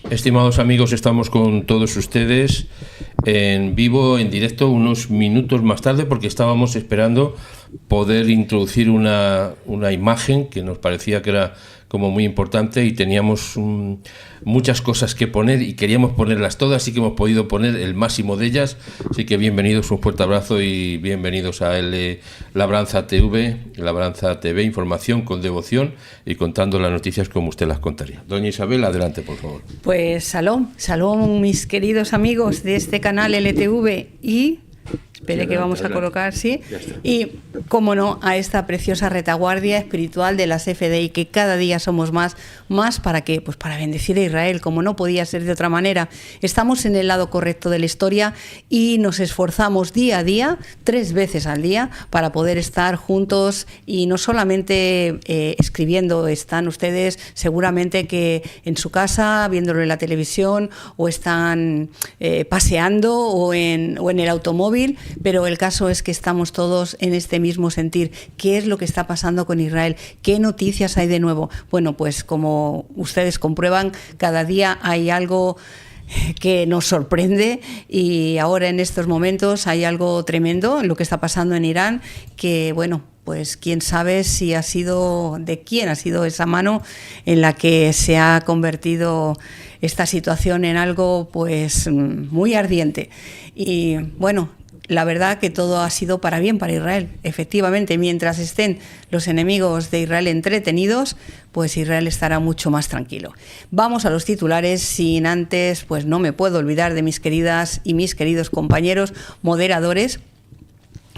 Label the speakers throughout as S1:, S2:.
S1: Estimados amigos, estamos con todos ustedes en vivo, en directo, unos minutos más tarde, porque estábamos esperando poder introducir una imagen que nos parecía que era como muy importante y teníamos muchas cosas que poner y queríamos ponerlas todas, así que hemos podido poner el máximo de ellas. Así que bienvenidos, un fuerte abrazo y bienvenidos a Labranza TV, Labranza TV, información con devoción y contando las noticias como usted las contaría. Doña Isabel, adelante, por favor.
S2: Pues salón, mis queridos amigos de este canal LTV y... Espere que vamos a colocar, sí. Y, cómo no, a esta preciosa retaguardia espiritual de las FDI, que cada día somos más. ¿Para qué? Pues para bendecir a Israel, como no podía ser de otra manera. Estamos en el lado correcto de la historia y nos esforzamos día a día, 3 veces al día, para poder estar juntos y no solamente escribiendo. Están ustedes seguramente que en su casa, viéndolo en la televisión, o están paseando o en el automóvil. Pero el caso es que estamos todos en este mismo sentir. ¿Qué es lo que está pasando con Israel? ¿Qué noticias hay de nuevo? Bueno, pues como ustedes comprueban, cada día hay algo que nos sorprende y ahora en estos momentos hay algo tremendo en lo que está pasando en Irán, que bueno, pues quién sabe si ha sido, de quién ha sido esa mano en la que se ha convertido esta situación en algo pues muy ardiente. Y bueno, la verdad que todo ha sido para bien para Israel. Efectivamente, mientras estén los enemigos de Israel entretenidos, pues Israel estará mucho más tranquilo. Vamos a los titulares, sin antes, pues no me puedo olvidar de mis queridas y mis queridos compañeros moderadores,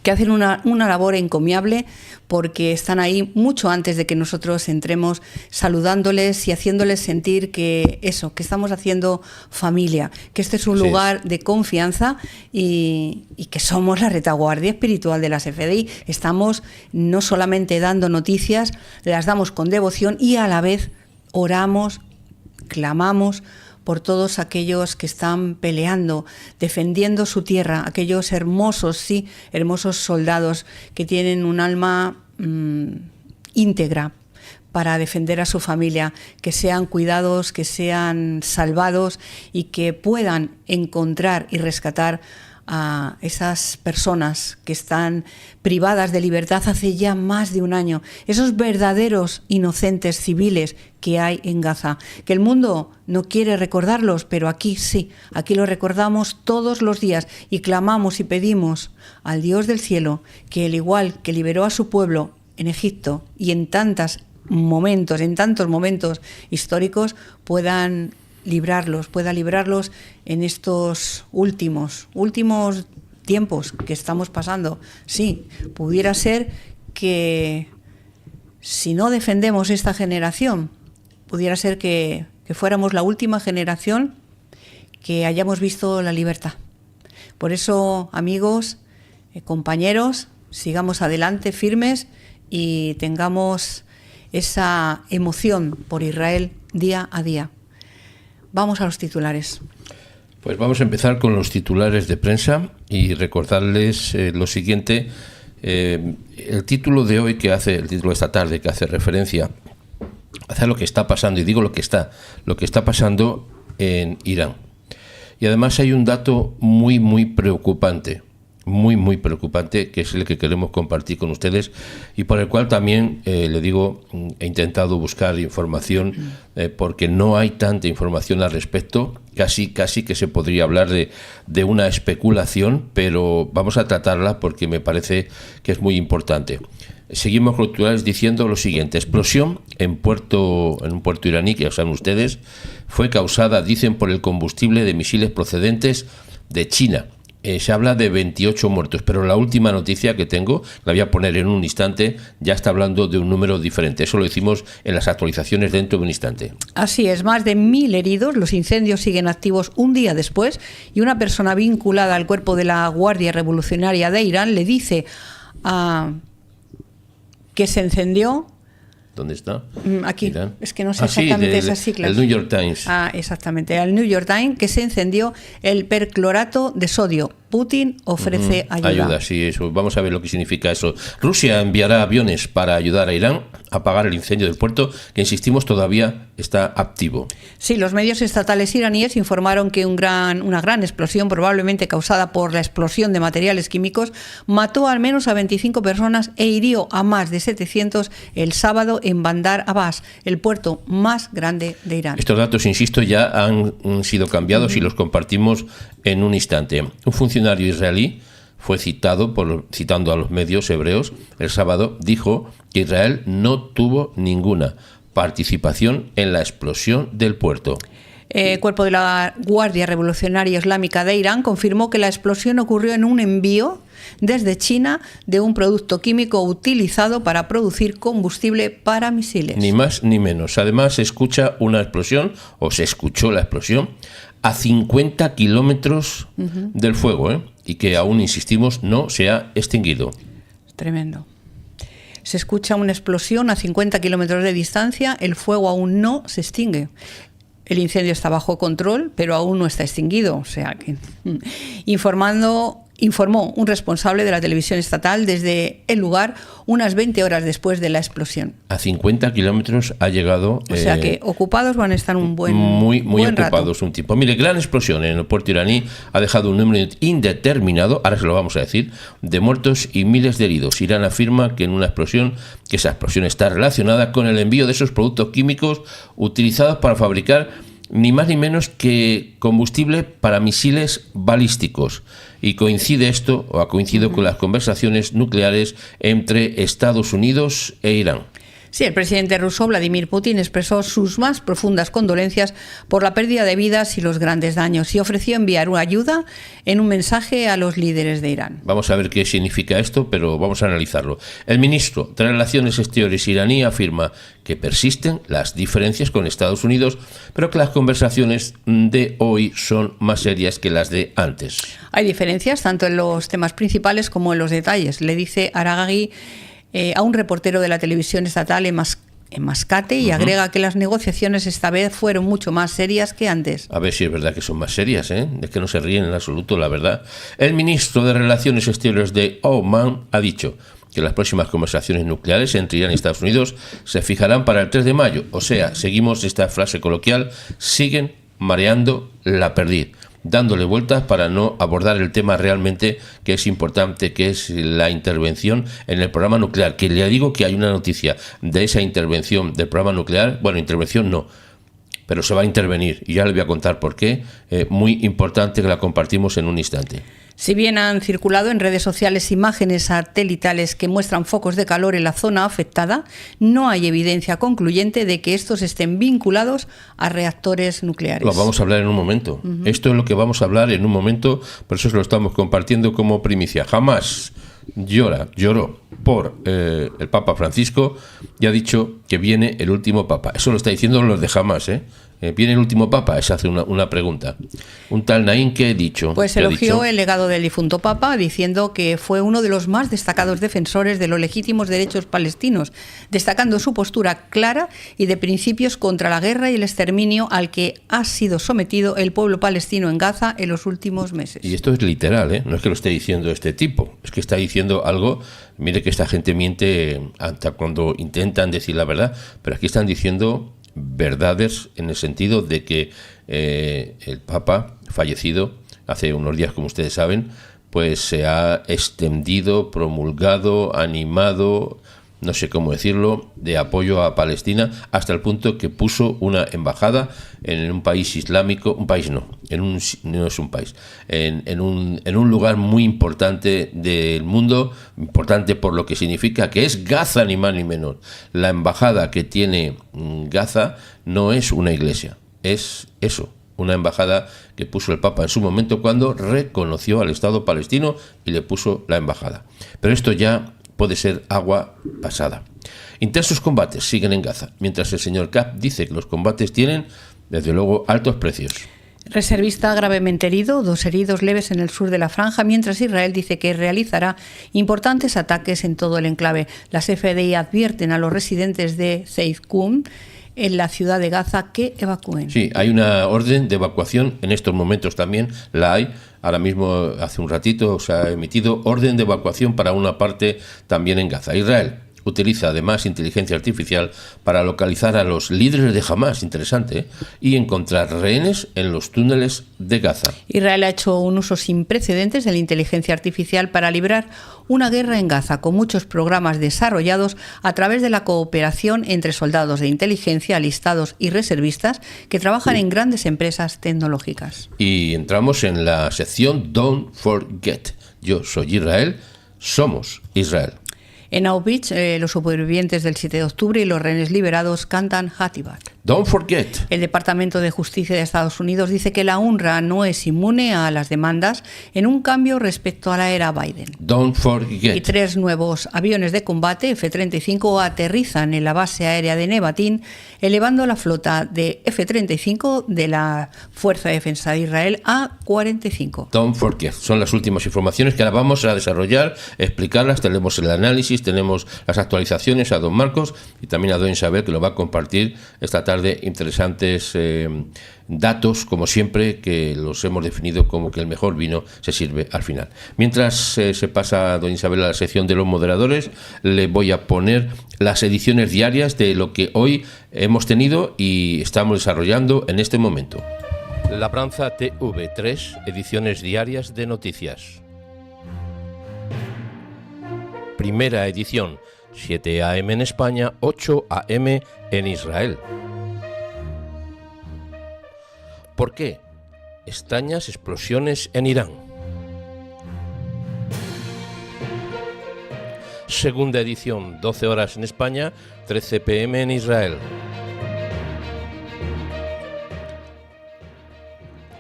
S2: que hacen una labor encomiable, porque están ahí mucho antes de que nosotros entremos, saludándoles y haciéndoles sentir que eso, que estamos haciendo familia, que este es un lugar de confianza y que somos la retaguardia espiritual de las FDI. Estamos no solamente dando noticias, las damos con devoción y a la vez oramos, clamamos por todos aquellos que están peleando, defendiendo su tierra, aquellos hermosos soldados que tienen un alma íntegra para defender a su familia, que sean cuidados, que sean salvados y que puedan encontrar y rescatar a esas personas que están privadas de libertad hace ya más de un año, esos verdaderos inocentes civiles que hay en Gaza, que el mundo no quiere recordarlos, pero aquí sí, aquí lo recordamos todos los días y clamamos y pedimos al Dios del cielo que, al igual que liberó a su pueblo en Egipto y en tantos momentos históricos, pueda librarlos en estos últimos tiempos que estamos pasando. Sí, pudiera ser que si no defendemos esta generación, pudiera ser que fuéramos la última generación que hayamos visto la libertad. Por eso, amigos, compañeros, sigamos adelante firmes y tengamos esa emoción por Israel día a día. Vamos a los titulares.
S1: Pues vamos a empezar con los titulares de prensa y recordarles lo siguiente. El título de hoy, el título de esta tarde, que hace referencia a lo que está pasando, y digo lo que está pasando en Irán. Y además hay un dato muy preocupante, muy preocupante, que es el que queremos compartir con ustedes y por el cual también, le digo, he intentado buscar información porque no hay tanta información al respecto, casi que se podría hablar de una especulación, pero vamos a tratarla porque me parece que es muy importante. Seguimos con los titulares diciendo lo siguiente: explosión en un puerto iraní, que ya saben ustedes, fue causada, dicen, por el combustible de misiles procedentes de China. Se habla de 28 muertos, pero la última noticia que tengo, la voy a poner en un instante, ya está hablando de un número diferente. Eso lo decimos en las actualizaciones dentro de un instante.
S2: Así es, más de 1.000 heridos, los incendios siguen activos un día después y una persona vinculada al cuerpo de la Guardia Revolucionaria de Irán le dice que se encendió.
S1: ¿Dónde está?
S2: Aquí,
S1: Irán.
S2: Es que no sé exactamente esas siglas.
S1: El New York Times.
S2: Exactamente, el New York Times, que se encendió el perclorato de sodio, Putin ofrece ayuda.
S1: Ayuda, sí, eso. Vamos a ver lo que significa eso. Rusia enviará aviones para ayudar a Irán a apagar el incendio del puerto, que insistimos todavía está activo.
S2: Sí, los medios estatales iraníes informaron que una gran explosión, probablemente causada por la explosión de materiales químicos, mató al menos a 25 personas e hirió a más de 700 el sábado en Bandar Abbas, el puerto más grande de Irán.
S1: Estos datos, insisto, ya han sido cambiados y los compartimos en un instante. Un funcionario israelí fue citando a los medios hebreos el sábado, dijo que Israel no tuvo ninguna participación en la explosión del puerto.
S2: El cuerpo de la Guardia Revolucionaria Islámica de Irán confirmó que la explosión ocurrió en un envío desde China de un producto químico utilizado para producir combustible para misiles.
S1: Ni más ni menos. Además, se escuchó la explosión a 50 kilómetros del fuego, y que aún, insistimos, no se ha extinguido.
S2: Tremendo. Se escucha una explosión a 50 kilómetros de distancia, el fuego aún no se extingue. El incendio está bajo control, pero aún no está extinguido. O sea que informó un responsable de la televisión estatal desde el lugar unas 20 horas después de la explosión.
S1: A 50 kilómetros ha llegado.
S2: O sea que ocupados van a estar un buen
S1: muy
S2: buen
S1: ocupados
S2: rato.
S1: un tiempo. Mire, gran explosión en el puerto iraní ha dejado un número indeterminado, ahora se lo vamos a decir, de muertos y miles de heridos. Irán afirma que esa explosión está relacionada con el envío de esos productos químicos utilizados para fabricar ni más ni menos que combustible para misiles balísticos. Y ha coincidido con las conversaciones nucleares entre Estados Unidos e Irán.
S2: Sí, el presidente ruso Vladimir Putin expresó sus más profundas condolencias por la pérdida de vidas y los grandes daños y ofreció enviar una ayuda en un mensaje a los líderes de Irán.
S1: Vamos a ver qué significa esto, pero vamos a analizarlo. El ministro de Relaciones Exteriores iraní afirma que persisten las diferencias con Estados Unidos, pero que las conversaciones de hoy son más serias que las de antes.
S2: Hay diferencias tanto en los temas principales como en los detalles, le dice Aragagi a un reportero de la televisión estatal en Mascate y agrega que las negociaciones esta vez fueron mucho más serias que antes.
S1: A ver si es verdad que son más serias, es que no se ríen en absoluto, la verdad. El ministro de Relaciones Exteriores de Oman ha dicho que las próximas conversaciones nucleares entre Irán y Estados Unidos se fijarán para el 3 de mayo. O sea, seguimos esta frase coloquial, siguen mareando la perdiz, dándole vueltas para no abordar el tema realmente que es importante, que es la intervención en el programa nuclear. Que le digo que hay una noticia de esa intervención del programa nuclear, bueno, intervención no, pero se va a intervenir y ya le voy a contar por qué, muy importante, que la compartimos en un instante.
S2: Si bien han circulado en redes sociales imágenes satelitales que muestran focos de calor en la zona afectada, no hay evidencia concluyente de que estos estén vinculados a reactores nucleares.
S1: Lo vamos a hablar en un momento. Esto es lo que vamos a hablar en un momento, por eso lo estamos compartiendo como primicia. Jamás lloró por el Papa Francisco y ha dicho que viene el último Papa. Eso lo está diciendo los de Jamás, ¿Viene el último Papa? Se hace una pregunta. Un tal Naín, ¿qué he dicho?
S2: Pues elogió el legado del difunto Papa, diciendo que fue uno de los más destacados defensores de los legítimos derechos palestinos, destacando su postura clara y de principios contra la guerra y el exterminio al que ha sido sometido el pueblo palestino en Gaza en los últimos meses.
S1: Y esto es literal, no es que lo esté diciendo este tipo, es que está diciendo algo. Mire que esta gente miente hasta cuando intentan decir la verdad, pero aquí están diciendo verdades en el sentido de que el Papa fallecido hace unos días, como ustedes saben, pues se ha extendido, promulgado, animado, no sé cómo decirlo, de apoyo a Palestina, hasta el punto que puso una embajada en un país islámico, no es un país, en un lugar muy importante del mundo, importante por lo que significa, que es Gaza, ni más ni menos. La embajada que tiene Gaza no es una iglesia, es eso, una embajada que puso el Papa en su momento cuando reconoció al Estado palestino y le puso la embajada. Pero esto ya puede ser agua pasada. Intensos combates siguen en Gaza, mientras el señor Kapp dice que los combates tienen, desde luego, altos precios.
S2: Reservista gravemente herido, 2 heridos leves en el sur de la franja, mientras Israel dice que realizará importantes ataques en todo el enclave. Las FDI advierten a los residentes de Zeitkum en la ciudad de Gaza que evacúen.
S1: Sí, hay una orden de evacuación, en estos momentos también la hay. Ahora mismo, hace un ratito, se ha emitido orden de evacuación para una parte también en Gaza. Israel utiliza además inteligencia artificial para localizar a los líderes de Hamás, interesante, y encontrar rehenes en los túneles de Gaza.
S2: Israel ha hecho un uso sin precedentes de la inteligencia artificial para librar una guerra en Gaza, con muchos programas desarrollados a través de la cooperación entre soldados de inteligencia, alistados y reservistas que trabajan en grandes empresas tecnológicas.
S1: Y entramos en la sección Don't Forget. Yo soy Israel, somos Israel.
S2: En Auschwitz, los supervivientes del 7 de octubre y los rehenes liberados cantan Hatibat.
S1: Don't forget.
S2: El Departamento de Justicia de Estados Unidos dice que la UNRWA no es inmune a las demandas en un cambio respecto a la era Biden.
S1: Don't forget.
S2: Y 3 nuevos aviones de combate F-35 aterrizan en la base aérea de Nevatín, elevando la flota de F-35 de la Fuerza de Defensa de Israel a 45.
S1: Don't forget. Son las últimas informaciones que ahora vamos a desarrollar, explicarlas. Tenemos el análisis, tenemos las actualizaciones a don Marcos y también a don Isabel, que lo va a compartir esta tarde. Interesantes datos, como siempre, que los hemos definido como que el mejor vino se sirve al final. Mientras se pasa doña Isabel a la sección de los moderadores, le voy a poner las ediciones diarias de lo que hoy hemos tenido y estamos desarrollando en este momento. Labranza TV, 3 ediciones diarias de noticias. Primera edición, 7 a.m. en España, 8 a.m. en Israel. ¿Por qué? Extrañas explosiones en Irán. Segunda edición, 12 horas en España, 13 p.m. en Israel.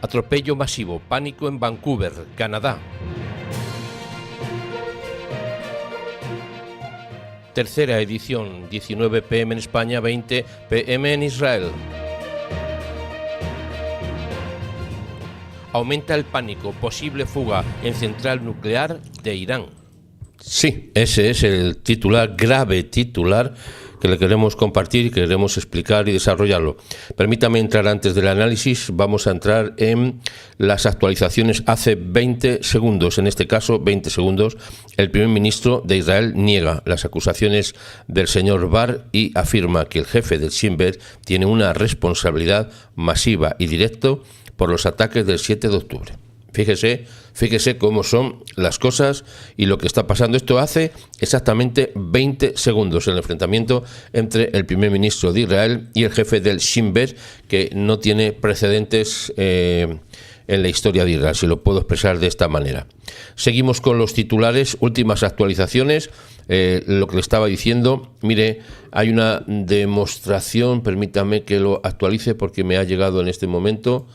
S1: Atropello masivo, pánico en Vancouver, Canadá. Tercera edición, 19 p.m. en España, 20 p.m. en Israel. Aumenta el pánico, posible fuga en central nuclear de Irán. Sí, ese es el titular, grave titular, que le queremos compartir y queremos explicar y desarrollarlo. Permítame entrar antes del análisis, vamos a entrar en las actualizaciones hace 20 segundos. En este caso, 20 segundos, el primer ministro de Israel niega las acusaciones del señor Bar y afirma que el jefe del Shin Bet tiene una responsabilidad masiva y directa por los ataques del 7 de octubre. Fíjese cómo son las cosas y lo que está pasando. Esto hace exactamente 20 segundos, el enfrentamiento entre el primer ministro de Israel y el jefe del Shin Bet, que no tiene precedentes en la historia de Israel, si lo puedo expresar de esta manera. Seguimos con los titulares, últimas actualizaciones. Lo que le estaba diciendo, mire, hay una demostración, permítame que lo actualice porque me ha llegado en este momento.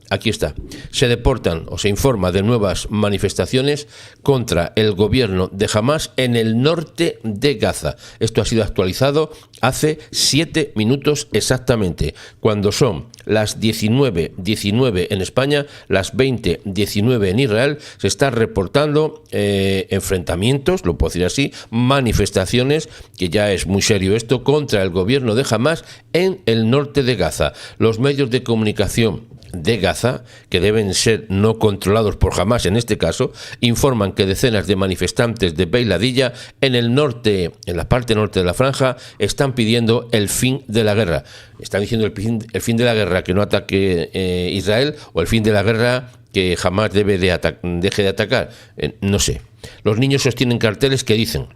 S1: Aquí está. Se deportan o se informa de nuevas manifestaciones contra el gobierno de Hamás en el norte de Gaza. Esto ha sido actualizado hace 7 minutos exactamente, cuando son las 19:19 en España, las 20:19 en Israel. Se están reportando enfrentamientos, lo puedo decir así, manifestaciones, que ya es muy serio esto, contra el gobierno de Hamás en el norte de Gaza. Los medios de comunicación de Gaza, que deben ser no controlados por Hamás en este caso, informan que decenas de manifestantes de Beiladilla en el norte, en la parte norte de la franja, están pidiendo el fin de la guerra. Están diciendo el fin de la guerra, que no ataque Israel, o el fin de la guerra, que Hamás deje de atacar. No sé. Los niños sostienen carteles que dicen: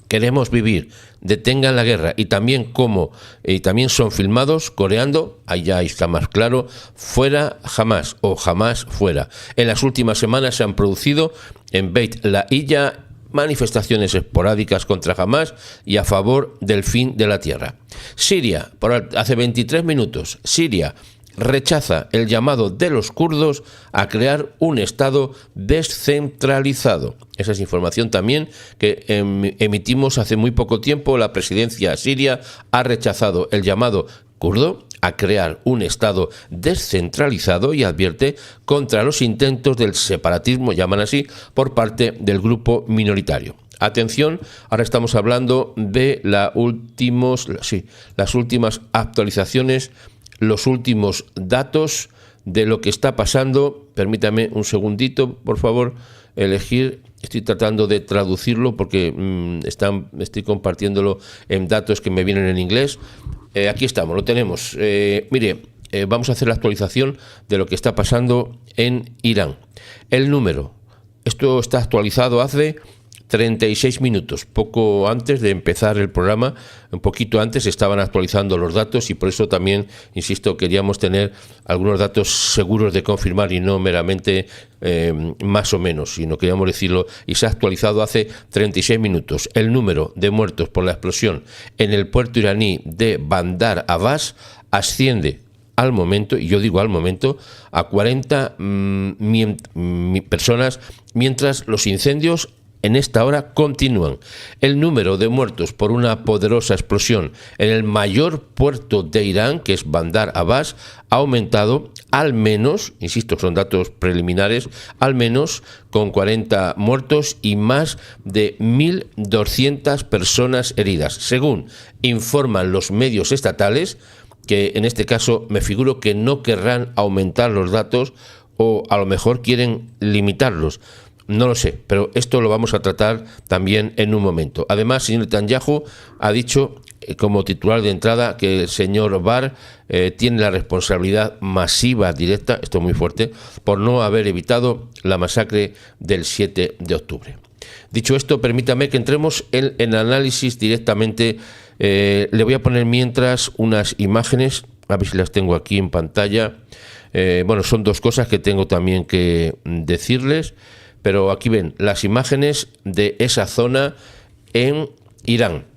S1: queremos vivir, detengan la guerra, y también son filmados coreando, ahí ya está más claro, fuera Hamás o Hamás fuera. En las últimas semanas se han producido en Beit Lahilla manifestaciones esporádicas contra Hamás y a favor del fin de la tierra. Siria, hace 23 minutos, Siria rechaza el llamado de los kurdos a crear un Estado descentralizado. Esa es información también que emitimos hace muy poco tiempo. La presidencia siria ha rechazado el llamado kurdo a crear un Estado descentralizado y advierte contra los intentos del separatismo, llaman así, por parte del grupo minoritario. Atención, ahora estamos hablando de las últimas actualizaciones, los últimos datos de lo que está pasando. Permítame un segundito, por favor, elegir. Estoy tratando de traducirlo porque estoy compartiéndolo en datos que me vienen en inglés. Aquí estamos, lo tenemos. Vamos a hacer la actualización de lo que está pasando en Irán. El número. Esto está actualizado hace 36 minutos, poco antes de empezar el programa, un poquito antes estaban actualizando los datos y por eso también, insisto, queríamos tener algunos datos seguros de confirmar y no meramente más o menos, sino queríamos decirlo, y se ha actualizado hace 36 minutos. El número de muertos por la explosión en el puerto iraní de Bandar Abbas asciende al momento, y yo digo al momento, a 40 personas, mientras los incendios en esta hora continúan. El número de muertos por una poderosa explosión en el mayor puerto de Irán, que es Bandar Abbas, ha aumentado al menos, insisto, son datos preliminares, al menos con 40 muertos y más de 1.200 personas heridas, según informan los medios estatales, que en este caso me figuro que no querrán aumentar los datos o a lo mejor quieren limitarlos. No lo sé, pero esto lo vamos a tratar también en un momento. Además, señor Netanyahu ha dicho como titular de entrada que el señor Barr tiene la responsabilidad masiva directa, esto es muy fuerte, por no haber evitado la masacre del 7 de octubre. Dicho esto, permítame que entremos en análisis directamente. Le voy a poner mientras unas imágenes, a ver si las tengo aquí en pantalla. Son dos cosas que tengo también que decirles. Pero aquí ven las imágenes de esa zona en Irán.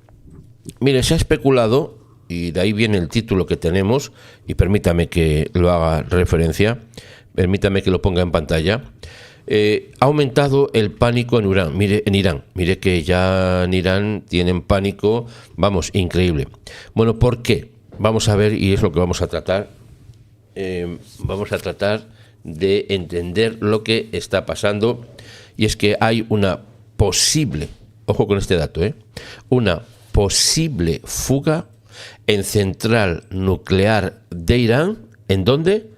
S1: Miren, se ha especulado, y de ahí viene el título que tenemos, y permítame que lo haga referencia, permítame que lo ponga en pantalla. Ha aumentado el pánico en Irán. Mire que ya en Irán tienen pánico, vamos, increíble. Bueno, ¿por qué? Vamos a ver, y es lo que vamos a tratar. Vamos a tratar de entender lo que está pasando, y es que hay una posible, ojo con este dato, una posible fuga en central nuclear de Irán. ¿En dónde?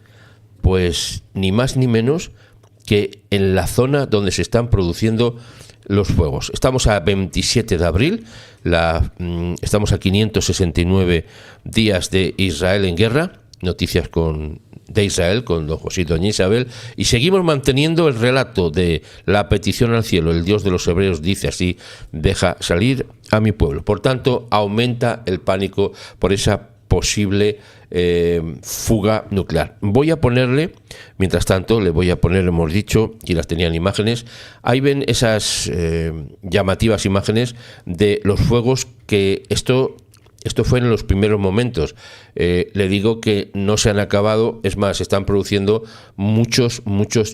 S1: Pues ni más ni menos que en la zona donde se están produciendo los fuegos. Estamos a 27 de abril, estamos a 569 días de Israel en guerra, noticias de Israel con don José y doña Isabel, y seguimos manteniendo el relato de la petición al cielo. El Dios de los hebreos dice así: deja salir a mi pueblo. Por tanto, aumenta el pánico por esa posible fuga nuclear. Voy a ponerle, mientras tanto, hemos dicho, y las tenían imágenes, ahí ven esas llamativas imágenes de los fuegos que esto fue en los primeros momentos. Le digo que no se han acabado, es más, se están produciendo muchos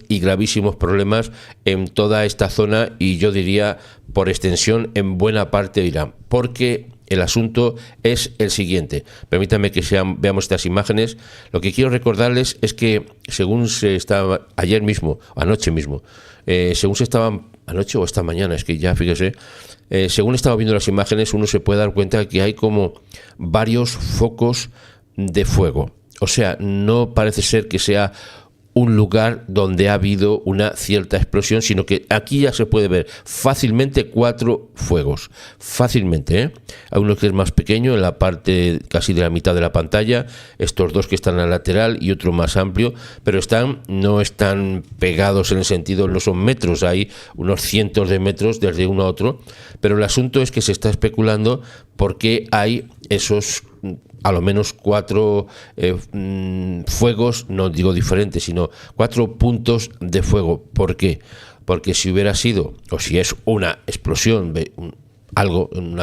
S1: y gravísimos problemas en toda esta zona, y yo diría por extensión en buena parte de Irán, porque el asunto es el siguiente. Permítanme que veamos estas imágenes. Lo que quiero recordarles es que según se estaba ayer mismo, anoche mismo, según se estaban, anoche o esta mañana, es que ya fíjese, según estaba viendo las imágenes, uno se puede dar cuenta que hay como varios focos de fuego. O sea, no parece ser que sea un lugar donde ha habido una cierta explosión, sino que aquí ya se puede ver fácilmente 4 fuegos, fácilmente, Hay uno que es más pequeño, en la parte casi de la mitad de la pantalla, estos 2 que están al lateral y otro más amplio, pero no están pegados en el sentido, no son metros, hay unos cientos de metros desde uno a otro, pero el asunto es que se está especulando por qué hay esos a lo menos 4 fuegos, no digo diferentes, sino 4 puntos de fuego. ¿Por qué? Porque si hubiera sido, o si es una explosión, algo en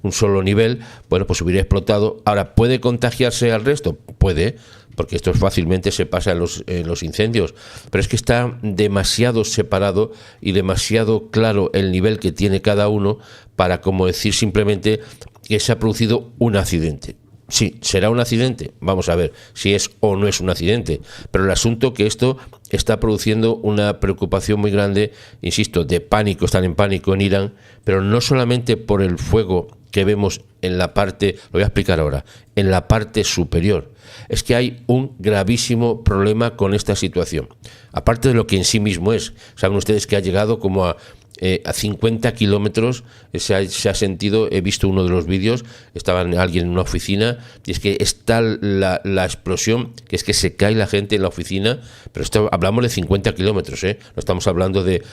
S1: un solo nivel, bueno, pues hubiera explotado. Ahora, ¿puede contagiarse al resto? Puede, porque esto fácilmente se pasa en los incendios, pero es que está demasiado separado y demasiado claro el nivel que tiene cada uno para, como decir simplemente que se ha producido un accidente. Sí, será un accidente. Vamos a ver si es o no es un accidente. Pero el asunto que esto está produciendo una preocupación muy grande, insisto, de pánico, están en pánico en Irán, pero no solamente por el fuego que vemos en la parte, lo voy a explicar ahora, en la parte superior. Es que hay un gravísimo problema con esta situación. Aparte de lo que en sí mismo es. Saben ustedes que ha llegado como a 50 kilómetros, se ha sentido, he visto uno de los vídeos, estaba alguien en una oficina, y es que está la explosión, que es que se cae la gente en la oficina, pero hablamos de 50 kilómetros, no estamos hablando de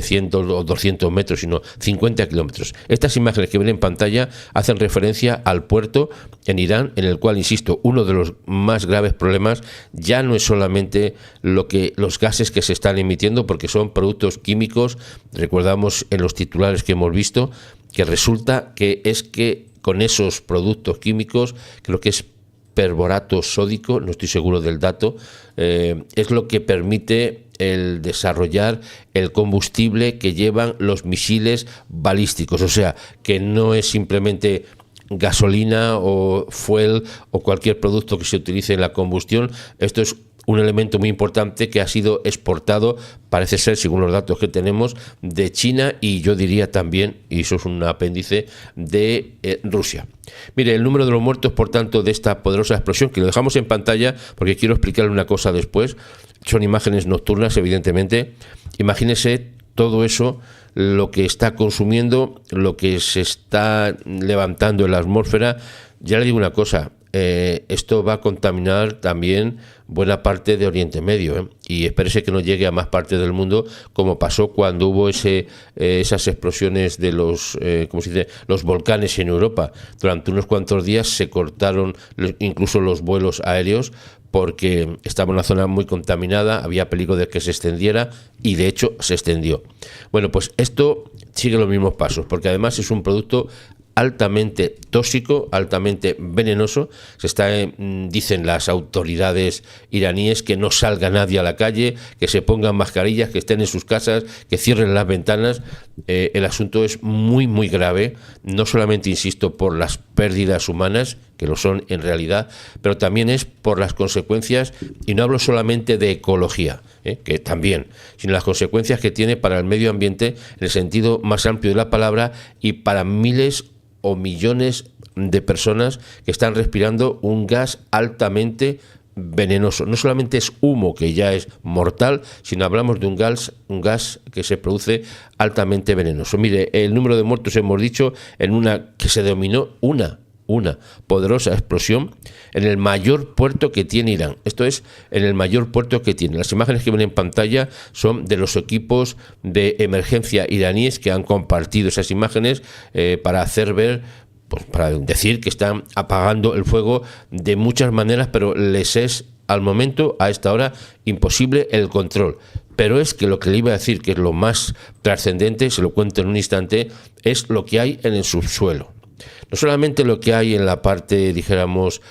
S1: 100 o 200 metros, sino 50 kilómetros. Estas imágenes que ven en pantalla hacen referencia al puerto en Irán, en el cual, insisto, uno de los más graves problemas ya no es solamente los gases que se están emitiendo, porque son productos químicos. Recordamos en los titulares que hemos visto que resulta que con esos productos químicos, creo que es perborato sódico, no estoy seguro del dato, es lo que permite el desarrollar el combustible que llevan los misiles balísticos. O sea, que no es simplemente gasolina o fuel o cualquier producto que se utilice en la combustión. Esto es un elemento muy importante que ha sido exportado, parece ser, según los datos que tenemos, de China y yo diría también, y eso es un apéndice, de Rusia. Mire, el número de los muertos, por tanto, de esta poderosa explosión, que lo dejamos en pantalla porque quiero explicarle una cosa después, son imágenes nocturnas, evidentemente. Imagínese todo eso, lo que está consumiendo, lo que se está levantando en la atmósfera. Ya le digo una cosa, esto va a contaminar también buena parte de Oriente Medio, y espérese que no llegue a más partes del mundo, como pasó cuando hubo esas explosiones de los volcanes en Europa. Durante unos cuantos días se cortaron incluso los vuelos aéreos porque estaba una zona muy contaminada, había peligro de que se extendiera y de hecho se extendió. Bueno, pues esto sigue los mismos pasos, porque además es un producto altamente tóxico, altamente venenoso. Dicen las autoridades iraníes que no salga nadie a la calle, que se pongan mascarillas, que estén en sus casas, que cierren las ventanas. El asunto es muy, muy grave, no solamente, insisto, por las pérdidas humanas, que lo son en realidad, pero también es por las consecuencias, y no hablo solamente de ecología, que también, sino las consecuencias que tiene para el medio ambiente en el sentido más amplio de la palabra y para miles o millones de personas que están respirando un gas altamente venenoso. No solamente es humo, que ya es mortal, sino hablamos de un gas que se produce altamente venenoso. Mire, el número de muertos, hemos dicho, en una que se denominó una poderosa explosión en el mayor puerto que tiene Irán. Esto es, en el mayor puerto que tiene. Las imágenes que ven en pantalla son de los equipos de emergencia iraníes que han compartido esas imágenes para hacer ver, pues para decir que están apagando el fuego de muchas maneras, pero les es al momento, a esta hora, imposible el control. Pero es que lo que le iba a decir, que es lo más trascendente, se lo cuento en un instante, es lo que hay en el subsuelo. No solamente lo que hay en la parte, dijéramos,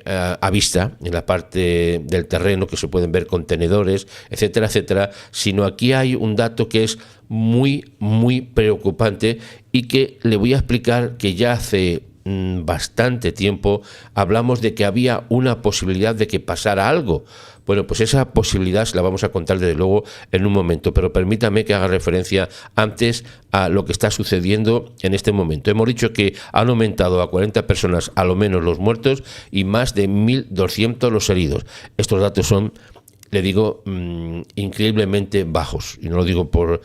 S1: a vista, en la parte del terreno, que se pueden ver contenedores, etcétera, etcétera, sino aquí hay un dato que es muy, muy preocupante y que le voy a explicar que ya hace bastante tiempo hablamos de que había una posibilidad de que pasara algo. Bueno, pues esa posibilidad se la vamos a contar desde luego en un momento, pero permítame que haga referencia antes a lo que está sucediendo en este momento. Hemos dicho que han aumentado a 40 personas a lo menos los muertos y más de 1.200 los heridos. Estos datos son, le digo, increíblemente bajos, y no lo digo por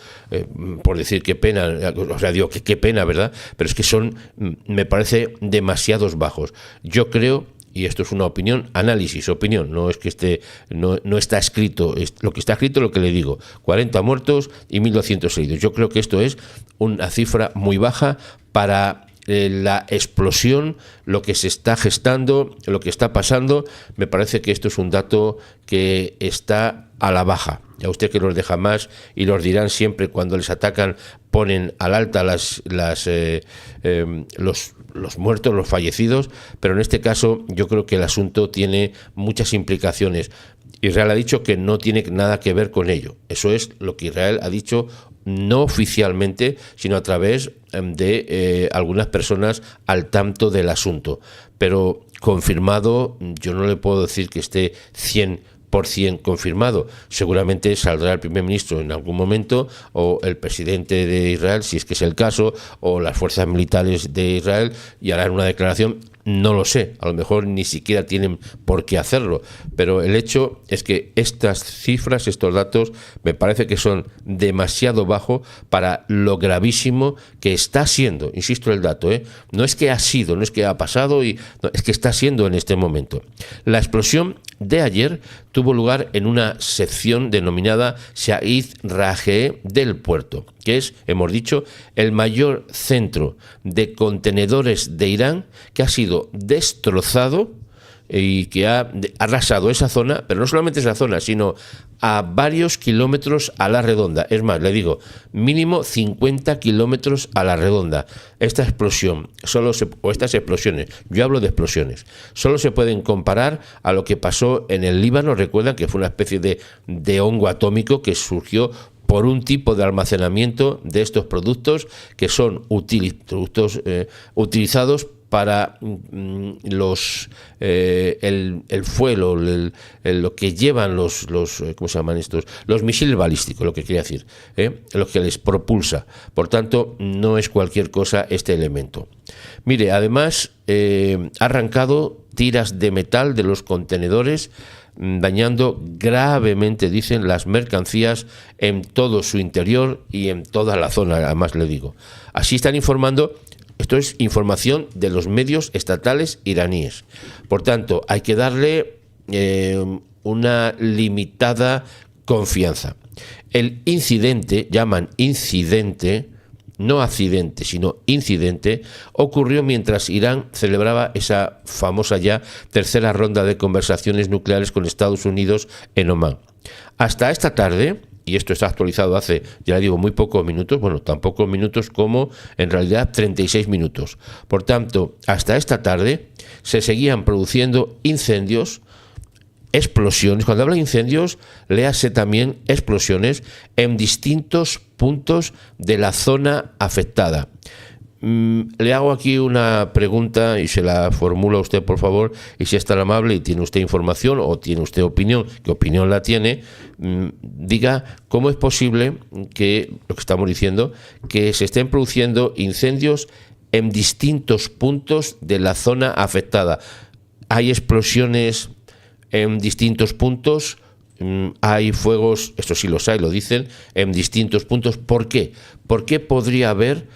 S1: decir qué pena, o sea, digo que qué pena, ¿verdad? Pero es que son, me parece, demasiados bajos. Yo creo, y esto es una opinión, análisis, opinión, no es que no está escrito, lo que está escrito es lo que le digo, 40 muertos y 1.200 heridos. Yo creo que esto es una cifra muy baja para la explosión, lo que se está gestando, lo que está pasando. Me parece que esto es un dato que está a la baja. A usted que los deja más, y los dirán siempre cuando les atacan, ponen al alta los muertos, los fallecidos, pero en este caso yo creo que el asunto tiene muchas implicaciones. Israel ha dicho que no tiene nada que ver con ello. Eso es lo que Israel ha dicho, no oficialmente, sino a través de algunas personas al tanto del asunto. Pero confirmado, yo no le puedo decir que esté 100% confirmado. Seguramente saldrá el primer ministro en algún momento, o el presidente de Israel, si es que es el caso, o las fuerzas militares de Israel, y harán una declaración. No lo sé, a lo mejor ni siquiera tienen por qué hacerlo, pero el hecho es que estas cifras, estos datos, me parece que son demasiado bajos para lo gravísimo que está siendo, insisto el dato, no es que ha sido, no es que ha pasado, no, es que está siendo en este momento. La explosión de ayer tuvo lugar en una sección denominada Said Rajeh del puerto, que es, hemos dicho, el mayor centro de contenedores de Irán, que ha sido destrozado y que ha arrasado esa zona, pero no solamente esa zona, sino a varios kilómetros a la redonda. Es más, le digo, mínimo 50 kilómetros a la redonda. Esta explosión, estas explosiones, yo hablo de explosiones, solo se pueden comparar a lo que pasó en el Líbano. Recuerdan que fue una especie de hongo atómico que surgió por un tipo de almacenamiento de estos productos que son utilizados para el fuelo, lo que llevan los ¿cómo se llaman estos? Los misiles balísticos, lo que quería decir, lo que les propulsa. Por tanto, no es cualquier cosa este elemento. Mire, además, ha arrancado tiras de metal de los contenedores, dañando gravemente, dicen, las mercancías en todo su interior y en toda la zona, además le digo. Así están informando. Esto es información de los medios estatales iraníes. Por tanto, hay que darle una limitada confianza. El incidente, llaman incidente, no accidente, sino incidente, ocurrió mientras Irán celebraba esa famosa ya tercera ronda de conversaciones nucleares con Estados Unidos en Omán. Hasta esta tarde, y esto está actualizado hace, ya le digo, muy pocos minutos, bueno, tan pocos minutos como en realidad 36 minutos. Por tanto, hasta esta tarde se seguían produciendo incendios, explosiones. Cuando habla de incendios, léase también explosiones en distintos puntos de la zona afectada. Le hago aquí una pregunta y se la formulo a usted, por favor, y si es tan amable y tiene usted información o tiene usted opinión, ¿qué opinión la tiene? Diga cómo es posible que, lo que estamos diciendo, que se estén produciendo incendios en distintos puntos de la zona afectada. Hay explosiones en distintos puntos, hay fuegos, esto sí los hay, lo dicen, en distintos puntos. ¿Por qué? ¿Por qué podría haber,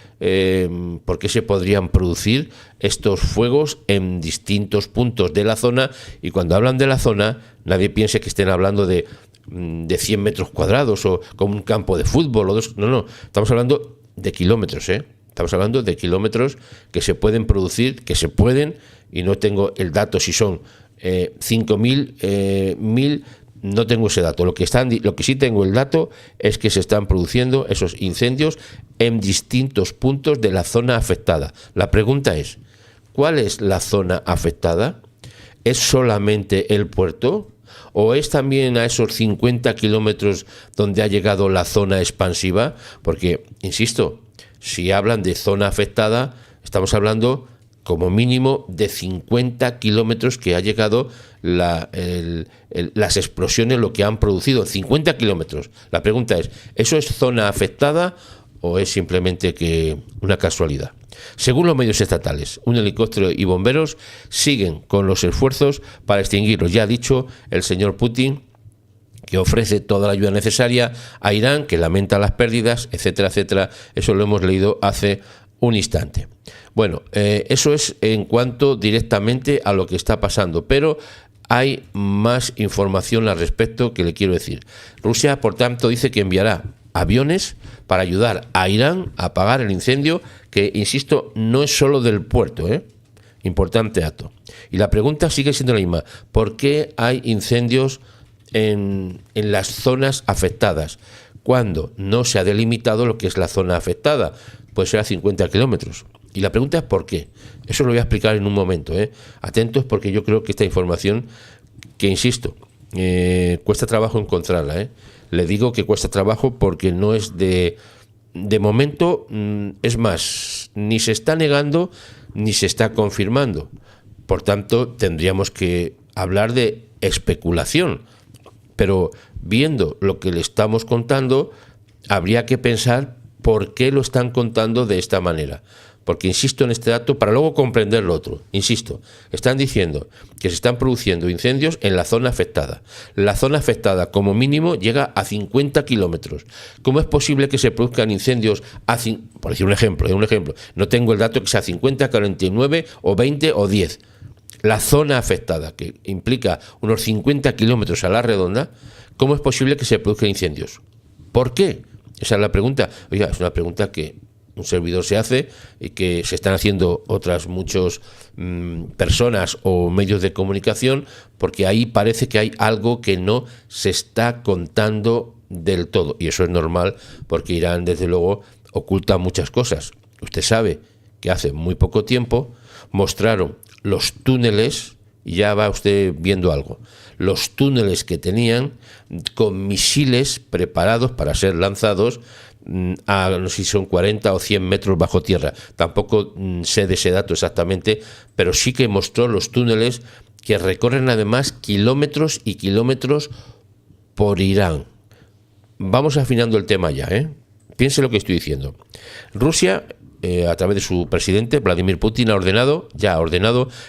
S1: por qué se podrían producir estos fuegos en distintos puntos de la zona? Y cuando hablan de la zona, nadie piense que estén hablando de 100 metros cuadrados o como un campo de fútbol. No, estamos hablando de kilómetros, Estamos hablando de kilómetros que se pueden producir, que se pueden, y no tengo el dato si son 5.000, 1.000, no tengo ese dato. Lo que sí tengo el dato es que se están produciendo esos incendios en distintos puntos de la zona afectada. La pregunta es, ¿cuál es la zona afectada? ¿Es solamente el puerto? ¿O es también a esos 50 kilómetros donde ha llegado la zona expansiva? Porque, insisto, si hablan de zona afectada, estamos hablando como mínimo de 50 kilómetros que ha llegado las explosiones, lo que han producido, 50 kilómetros. La pregunta es, ¿eso es zona afectada o es simplemente que una casualidad? Según los medios estatales, un helicóptero y bomberos siguen con los esfuerzos para extinguirlos. Ya ha dicho el señor Putin que ofrece toda la ayuda necesaria a Irán, que lamenta las pérdidas, etcétera, etcétera. Eso lo hemos leído hace un instante. Bueno, eso es en cuanto directamente a lo que está pasando, pero hay más información al respecto que le quiero decir. Rusia, por tanto, dice que enviará aviones para ayudar a Irán a apagar el incendio, que, insisto, no es solo del puerto, Importante dato. Y la pregunta sigue siendo la misma. ¿Por qué hay incendios en las zonas afectadas cuando no se ha delimitado lo que es la zona afectada? Puede ser a 50 kilómetros. Y la pregunta es ¿por qué? Eso lo voy a explicar en un momento. Atentos, porque yo creo que esta información, que insisto, cuesta trabajo encontrarla, ¿eh? Le digo que cuesta trabajo porque no es de momento, es más, ni se está negando ni se está confirmando. Por tanto, tendríamos que hablar de especulación. Pero viendo lo que le estamos contando, habría que pensar por qué lo están contando de esta manera. Porque insisto en este dato para luego comprender lo otro. Insisto, están diciendo que se están produciendo incendios en la zona afectada. La zona afectada, como mínimo, llega a 50 kilómetros. ¿Cómo es posible que se produzcan incendios por decir un ejemplo, no tengo el dato que sea 50, 49 o 20 o 10. La zona afectada, que implica unos 50 kilómetros a la redonda, ¿cómo es posible que se produzcan incendios? ¿Por qué? Esa es la pregunta. Oiga, es una pregunta que un servidor se hace y que se están haciendo otras muchas personas o medios de comunicación, porque ahí parece que hay algo que no se está contando del todo. Y eso es normal porque Irán, desde luego, oculta muchas cosas. Usted sabe que hace muy poco tiempo mostraron los túneles, y ya va usted viendo algo, los túneles que tenían con misiles preparados para ser lanzados a no sé si son 40 o 100 metros bajo tierra. Tampoco sé de ese dato exactamente, pero sí que mostró los túneles que recorren además kilómetros y kilómetros por Irán. Vamos afinando el tema ya, ¿eh? Piense lo que estoy diciendo. Rusia, a través de su presidente, Vladimir Putin, ha ordenado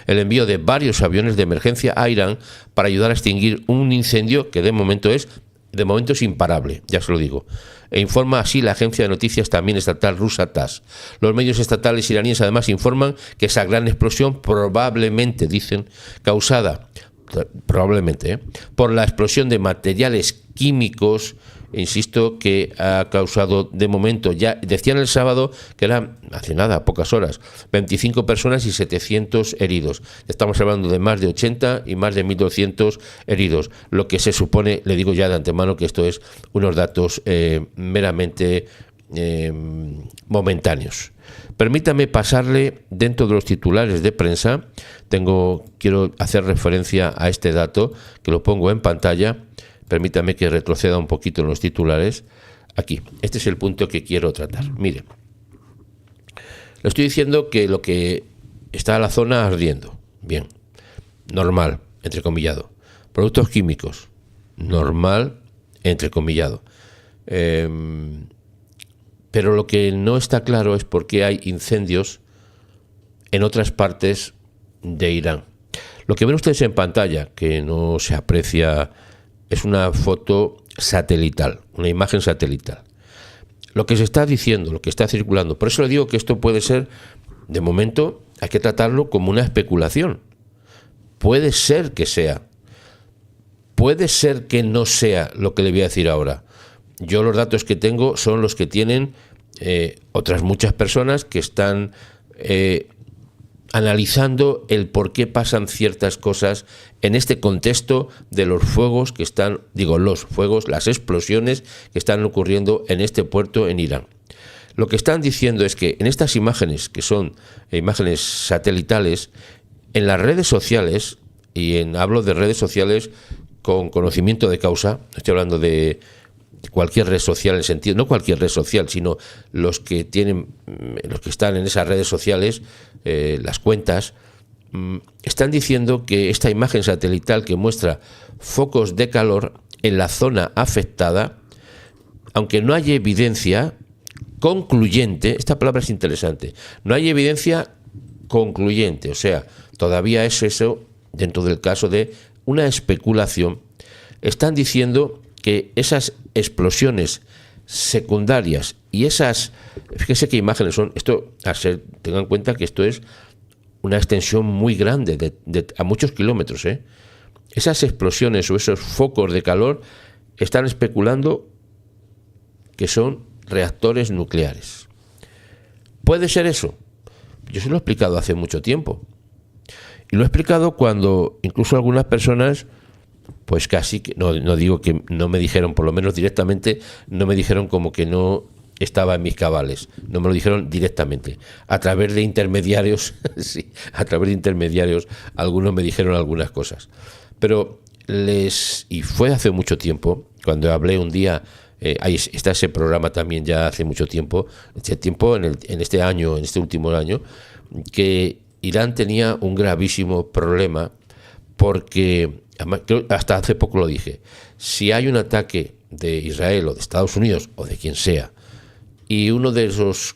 S1: el envío de varios aviones de emergencia a Irán para ayudar a extinguir un incendio que de momento es imparable, ya se lo digo. E informa así la agencia de noticias también estatal rusa TASS. Los medios estatales iraníes además informan que esa gran explosión probablemente, dicen, causada por la explosión de materiales químicos, insisto, que ha causado de momento, ya decían el sábado que eran, hace nada, pocas horas, 25 personas y 700 heridos. Estamos hablando de más de 80 y más de 1.200 heridos, lo que se supone, le digo ya de antemano, que esto es unos datos meramente momentáneos. Permítame pasarle dentro de los titulares de prensa, quiero hacer referencia a este dato, que lo pongo en pantalla. Permítame que retroceda un poquito en los titulares. Aquí, este es el punto que quiero tratar. Mire, le estoy diciendo que lo que está la zona ardiendo, bien, normal, entrecomillado. Productos químicos, normal, entrecomillado. Pero lo que no está claro es por qué hay incendios en otras partes de Irán. Lo que ven ustedes en pantalla, que no se aprecia, es una foto satelital, una imagen satelital. Lo que se está diciendo, lo que está circulando, por eso le digo que esto puede ser, de momento, hay que tratarlo como una especulación. Puede ser que sea, puede ser que no sea lo que le voy a decir ahora. Yo los datos que tengo son los que tienen otras muchas personas que están analizando el por qué pasan ciertas cosas en este contexto de los fuegos que están, las explosiones que están ocurriendo en este puerto en Irán. Lo que están diciendo es que en estas imágenes, que son imágenes satelitales, en las redes sociales, hablo de redes sociales con conocimiento de causa, estoy hablando de cualquier red social, en el sentido, no cualquier red social, sino los que están en esas redes sociales, las cuentas, están diciendo que esta imagen satelital que muestra focos de calor en la zona afectada, aunque no hay evidencia concluyente, esta palabra es interesante, no hay evidencia concluyente, o sea, todavía es eso dentro del caso de una especulación. Están diciendo que esas explosiones secundarias y esas, fíjese qué imágenes son, tengan en cuenta que esto es una extensión muy grande, a muchos kilómetros, Esas explosiones o esos focos de calor están especulando que son reactores nucleares. ¿Puede ser eso? Yo se lo he explicado hace mucho tiempo. Y lo he explicado cuando incluso algunas personas, pues casi, no digo que no me dijeron, por lo menos directamente, no me dijeron como que no estaba en mis cabales, no me lo dijeron directamente. A través de intermediarios, sí, a través de intermediarios, algunos me dijeron algunas cosas. Pero y fue hace mucho tiempo, cuando hablé un día, ahí está ese programa también ya hace mucho tiempo, en este año, en este último año, que Irán tenía un gravísimo problema porque, hasta hace poco lo dije, si hay un ataque de Israel o de Estados Unidos o de quien sea, y uno de esos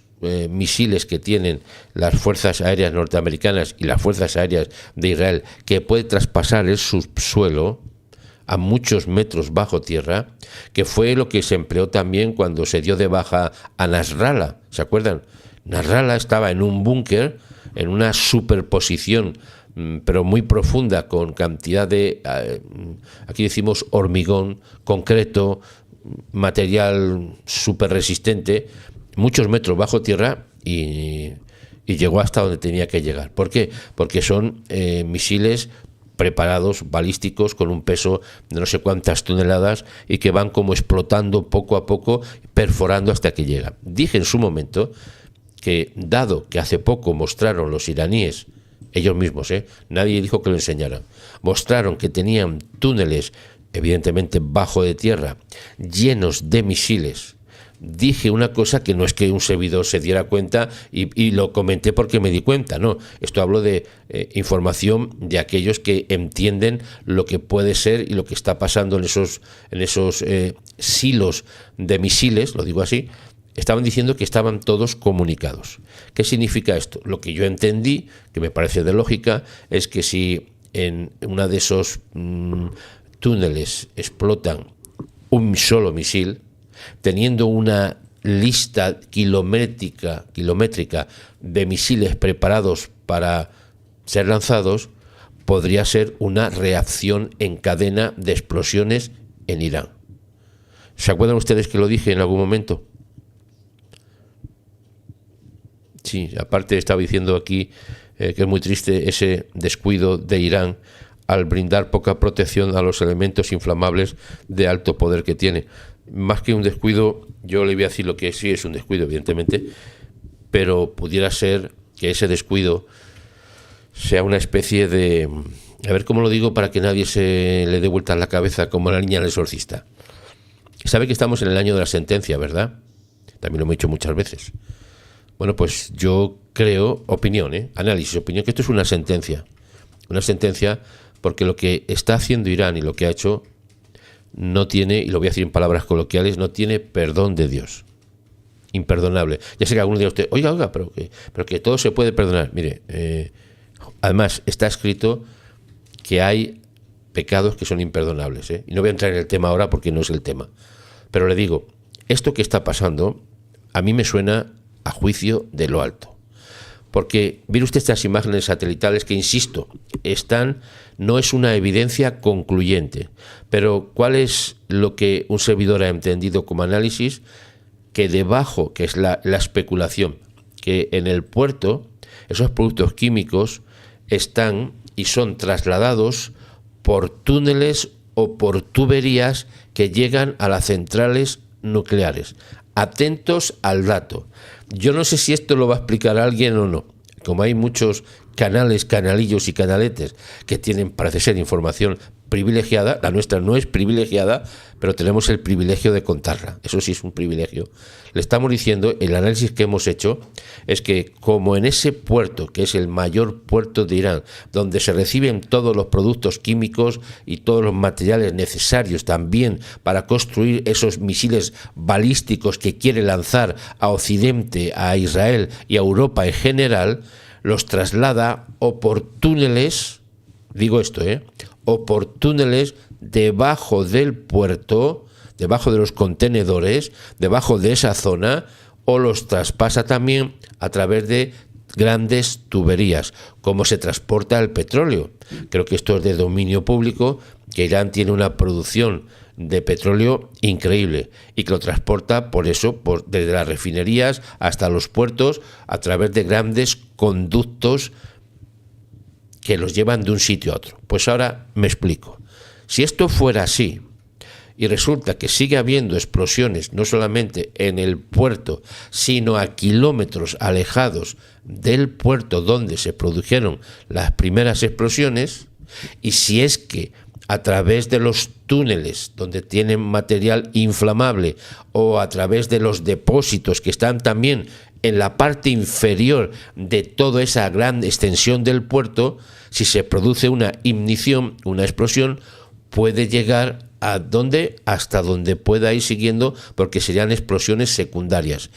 S1: misiles que tienen las fuerzas aéreas norteamericanas y las fuerzas aéreas de Israel, que puede traspasar el subsuelo a muchos metros bajo tierra, que fue lo que se empleó también cuando se dio de baja a Nasrallah, ¿se acuerdan? Nasrallah estaba en un búnker, en una superposición pero muy profunda, con cantidad de, aquí decimos hormigón, concreto, material súper resistente, muchos metros bajo tierra, y llegó hasta donde tenía que llegar. ¿Por qué? Porque son misiles preparados, balísticos, con un peso de no sé cuántas toneladas, y que van como explotando poco a poco, perforando hasta que llega. Dije en su momento que, dado que hace poco mostraron los iraníes, ellos mismos, nadie dijo que lo enseñaran, mostraron que tenían túneles, evidentemente bajo de tierra, llenos de misiles. Dije una cosa que no es que un servidor se diera cuenta y lo comenté porque me di cuenta, no. Esto hablo de información de aquellos que entienden lo que puede ser y lo que está pasando en esos silos de misiles, lo digo así. Estaban diciendo que estaban todos comunicados. ¿Qué significa esto? Lo que yo entendí, que me parece de lógica, es que si en una de esos túneles explotan un solo misil, teniendo una lista kilométrica de misiles preparados para ser lanzados, podría ser una reacción en cadena de explosiones en Irán. ¿Se acuerdan ustedes que lo dije en algún momento? Sí, aparte estaba diciendo aquí que es muy triste ese descuido de Irán al brindar poca protección a los elementos inflamables de alto poder que tiene. Más que un descuido, yo le voy a decir lo que sí es un descuido, evidentemente, pero pudiera ser que ese descuido sea una especie de... A ver cómo lo digo para que nadie se le dé vuelta la cabeza como la niña del exorcista. Sabe que estamos en el año de la sentencia, ¿verdad? También lo hemos dicho muchas veces. Bueno, pues yo creo, análisis, opinión, que esto es una sentencia. Una sentencia porque lo que está haciendo Irán y lo que ha hecho no tiene, y lo voy a decir en palabras coloquiales, no tiene perdón de Dios. Imperdonable. Ya sé que alguno dirá usted, oiga, pero que todo se puede perdonar. Mire, además está escrito que hay pecados que son imperdonables, y no voy a entrar en el tema ahora porque no es el tema. Pero le digo, esto que está pasando a mí me suena a juicio de lo alto. Porque mire usted estas imágenes satelitales que, insisto, no es una evidencia concluyente. Pero ¿cuál es lo que un servidor ha entendido como análisis? Que debajo, que es la especulación, que en el puerto esos productos químicos están y son trasladados por túneles o por tuberías que llegan a las centrales nucleares. Atentos al dato. Yo no sé si esto lo va a explicar alguien o no. Como hay muchos canales, canalillos y canaletes que tienen, parece ser, información privilegiada, la nuestra no es privilegiada, pero tenemos el privilegio de contarla. Eso sí es un privilegio. Le estamos diciendo, el análisis que hemos hecho es que, como en ese puerto, que es el mayor puerto de Irán, donde se reciben todos los productos químicos y todos los materiales necesarios también para construir esos misiles balísticos que quiere lanzar a Occidente, a Israel y a Europa en general, los traslada o por túneles, digo esto, o por túneles debajo del puerto, debajo de los contenedores, debajo de esa zona, o los traspasa también a través de grandes tuberías, como se transporta el petróleo. Creo que esto es de dominio público, que Irán tiene una producción de petróleo increíble y que lo transporta desde las refinerías hasta los puertos a través de grandes conductos que los llevan de un sitio a otro. Pues ahora me explico. Si esto fuera así y resulta que sigue habiendo explosiones no solamente en el puerto, sino a kilómetros alejados del puerto donde se produjeron las primeras explosiones, y si es que a través de los túneles donde tienen material inflamable o a través de los depósitos que están también en la parte inferior de toda esa gran extensión del puerto, si se produce una ignición, una explosión, puede llegar a donde, hasta donde pueda ir siguiendo, porque serían explosiones secundarias.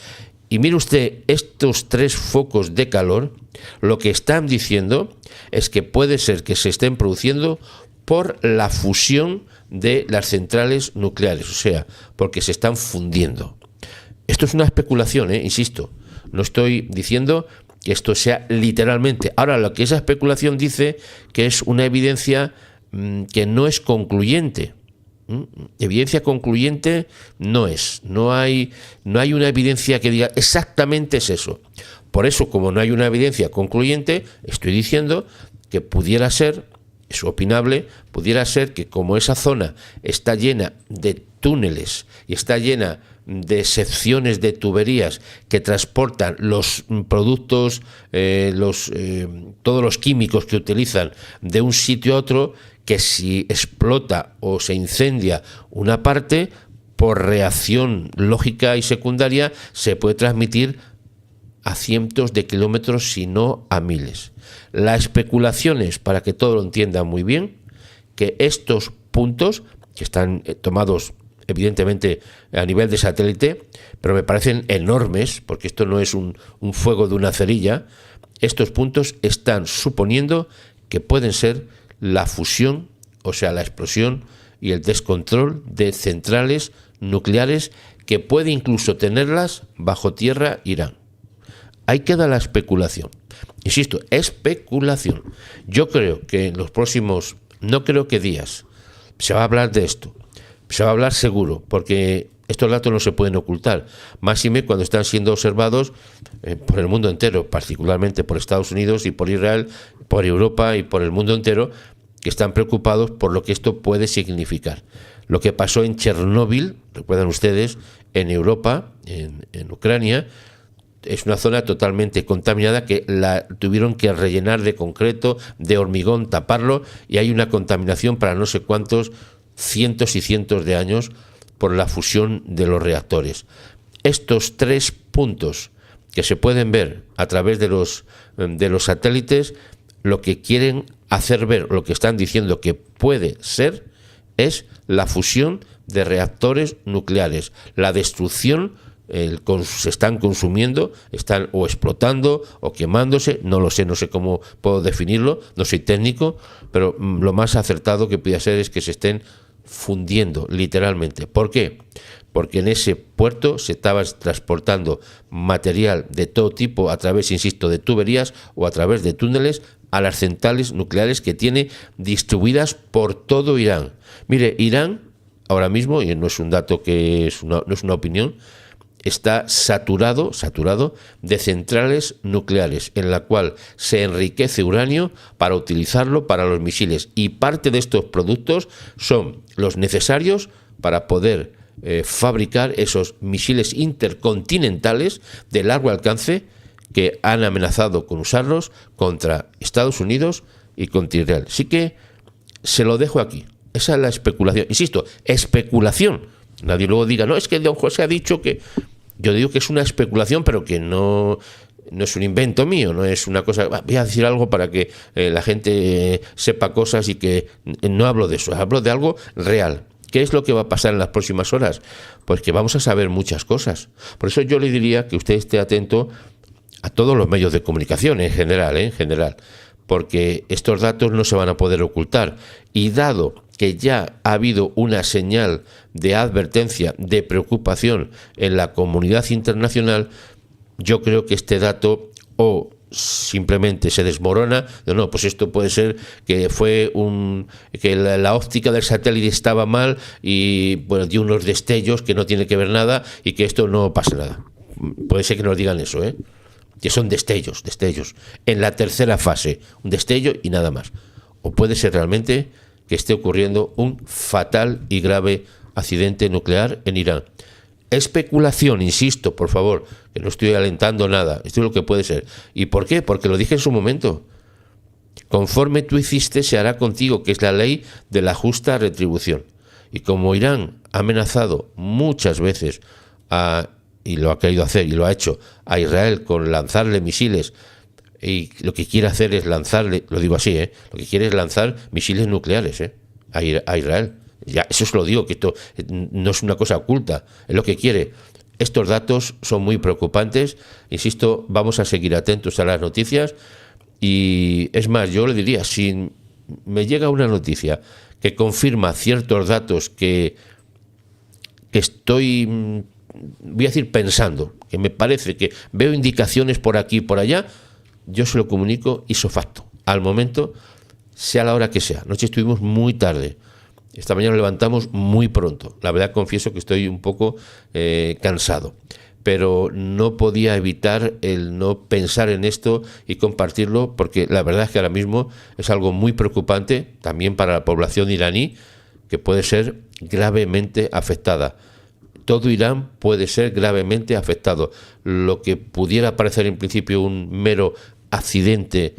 S1: Y mire usted, estos 3 focos de calor, lo que están diciendo es que puede ser que se estén produciendo por la fusión de las centrales nucleares, o sea, porque se están fundiendo. Esto es una especulación, insisto, no estoy diciendo que esto sea literalmente. Ahora, lo que esa especulación dice que es una evidencia que no es concluyente. Evidencia concluyente no es, no hay una evidencia que diga exactamente es eso. Por eso, como no hay una evidencia concluyente, estoy diciendo que pudiera ser, es opinable, pudiera ser que como esa zona está llena de túneles y está llena de secciones de tuberías que transportan los productos, todos los químicos que utilizan de un sitio a otro, que si explota o se incendia una parte, por reacción lógica y secundaria, se puede transmitir a cientos de kilómetros, si no a miles. La especulación es, para que todo lo entiendan muy bien, que estos puntos, que están tomados evidentemente a nivel de satélite, pero me parecen enormes, porque esto no es un fuego de una cerilla, estos puntos están suponiendo que pueden ser la fusión, o sea, la explosión y el descontrol de centrales nucleares que puede incluso tenerlas bajo tierra Irán. Ahí queda la especulación. Insisto, especulación. Yo creo que en los próximos, no creo que días, se va a hablar de esto. Se va a hablar seguro, porque estos datos no se pueden ocultar. Máxime cuando están siendo observados por el mundo entero, particularmente por Estados Unidos y por Israel, por Europa y por el mundo entero, que están preocupados por lo que esto puede significar. Lo que pasó en Chernóbil, recuerdan ustedes, en Europa, en Ucrania, es una zona totalmente contaminada que la tuvieron que rellenar de concreto, de hormigón, taparlo, y hay una contaminación para no sé cuántos cientos y cientos de años por la fusión de los reactores. Estos 3 puntos que se pueden ver a través de los satélites, lo que quieren hacer ver, lo que están diciendo que puede ser, es la fusión de reactores nucleares, la destrucción, se están consumiendo, están o explotando o quemándose, no lo sé, no sé cómo puedo definirlo, no soy técnico, pero lo más acertado que puede ser es que se estén fundiendo, literalmente. ¿Por qué? Porque en ese puerto se estaba transportando material de todo tipo a través, insisto, de tuberías o a través de túneles a las centrales nucleares que tiene distribuidas por todo Irán. Mire, Irán ahora mismo, y no es un dato que no es una opinión, está saturado de centrales nucleares, en la cual se enriquece uranio para utilizarlo para los misiles, y parte de estos productos son los necesarios para poder fabricar esos misiles intercontinentales de largo alcance que han amenazado con usarlos contra Estados Unidos y contra Israel. Así que se lo dejo aquí. Esa es la especulación. Insisto, especulación. Nadie luego diga, no, es que don José ha dicho que... Yo digo que es una especulación, pero que no es un invento mío, no es una cosa... Voy a decir algo para que la gente sepa cosas, y que no hablo de eso, hablo de algo real. ¿Qué es lo que va a pasar en las próximas horas? Pues que vamos a saber muchas cosas. Por eso yo le diría que usted esté atento a todos los medios de comunicación en general, porque estos datos no se van a poder ocultar. Y dado que ya ha habido una señal de advertencia, de preocupación en la comunidad internacional, yo creo que este dato o simplemente se desmorona, no, pues esto puede ser que fue que la óptica del satélite estaba mal y bueno, dio unos destellos que no tiene que ver nada y que esto no pasa nada. Puede ser que nos digan eso, que son destellos, en la tercera fase, un destello y nada más. O puede ser realmente que esté ocurriendo un fatal y grave accidente nuclear en Irán. Especulación, insisto, por favor, que no estoy alentando nada, esto es lo que puede ser. ¿Y por qué? Porque lo dije en su momento. Conforme tú hiciste, se hará contigo, que es la ley de la justa retribución. Y como Irán ha amenazado muchas veces y lo ha querido hacer y lo ha hecho a Israel con lanzarle misiles, y lo que quiere hacer es lanzarle, lo digo así, lo que quiere es lanzar misiles nucleares a Israel. Ya, eso os lo digo, que esto no es una cosa oculta, es lo que quiere. Estos datos son muy preocupantes, insisto, vamos a seguir atentos a las noticias. Y es más, yo le diría, si me llega una noticia que confirma ciertos datos que estoy, voy a decir, pensando, que me parece que veo indicaciones por aquí y por allá, yo se lo comunico ipso facto, al momento, sea la hora que sea. Anoche estuvimos muy tarde, esta mañana nos levantamos muy pronto. La verdad, confieso que estoy un poco cansado, pero no podía evitar el no pensar en esto y compartirlo, porque la verdad es que ahora mismo es algo muy preocupante también para la población iraní, que puede ser gravemente afectada. Todo Irán puede ser gravemente afectado. Lo que pudiera parecer en principio un mero accidente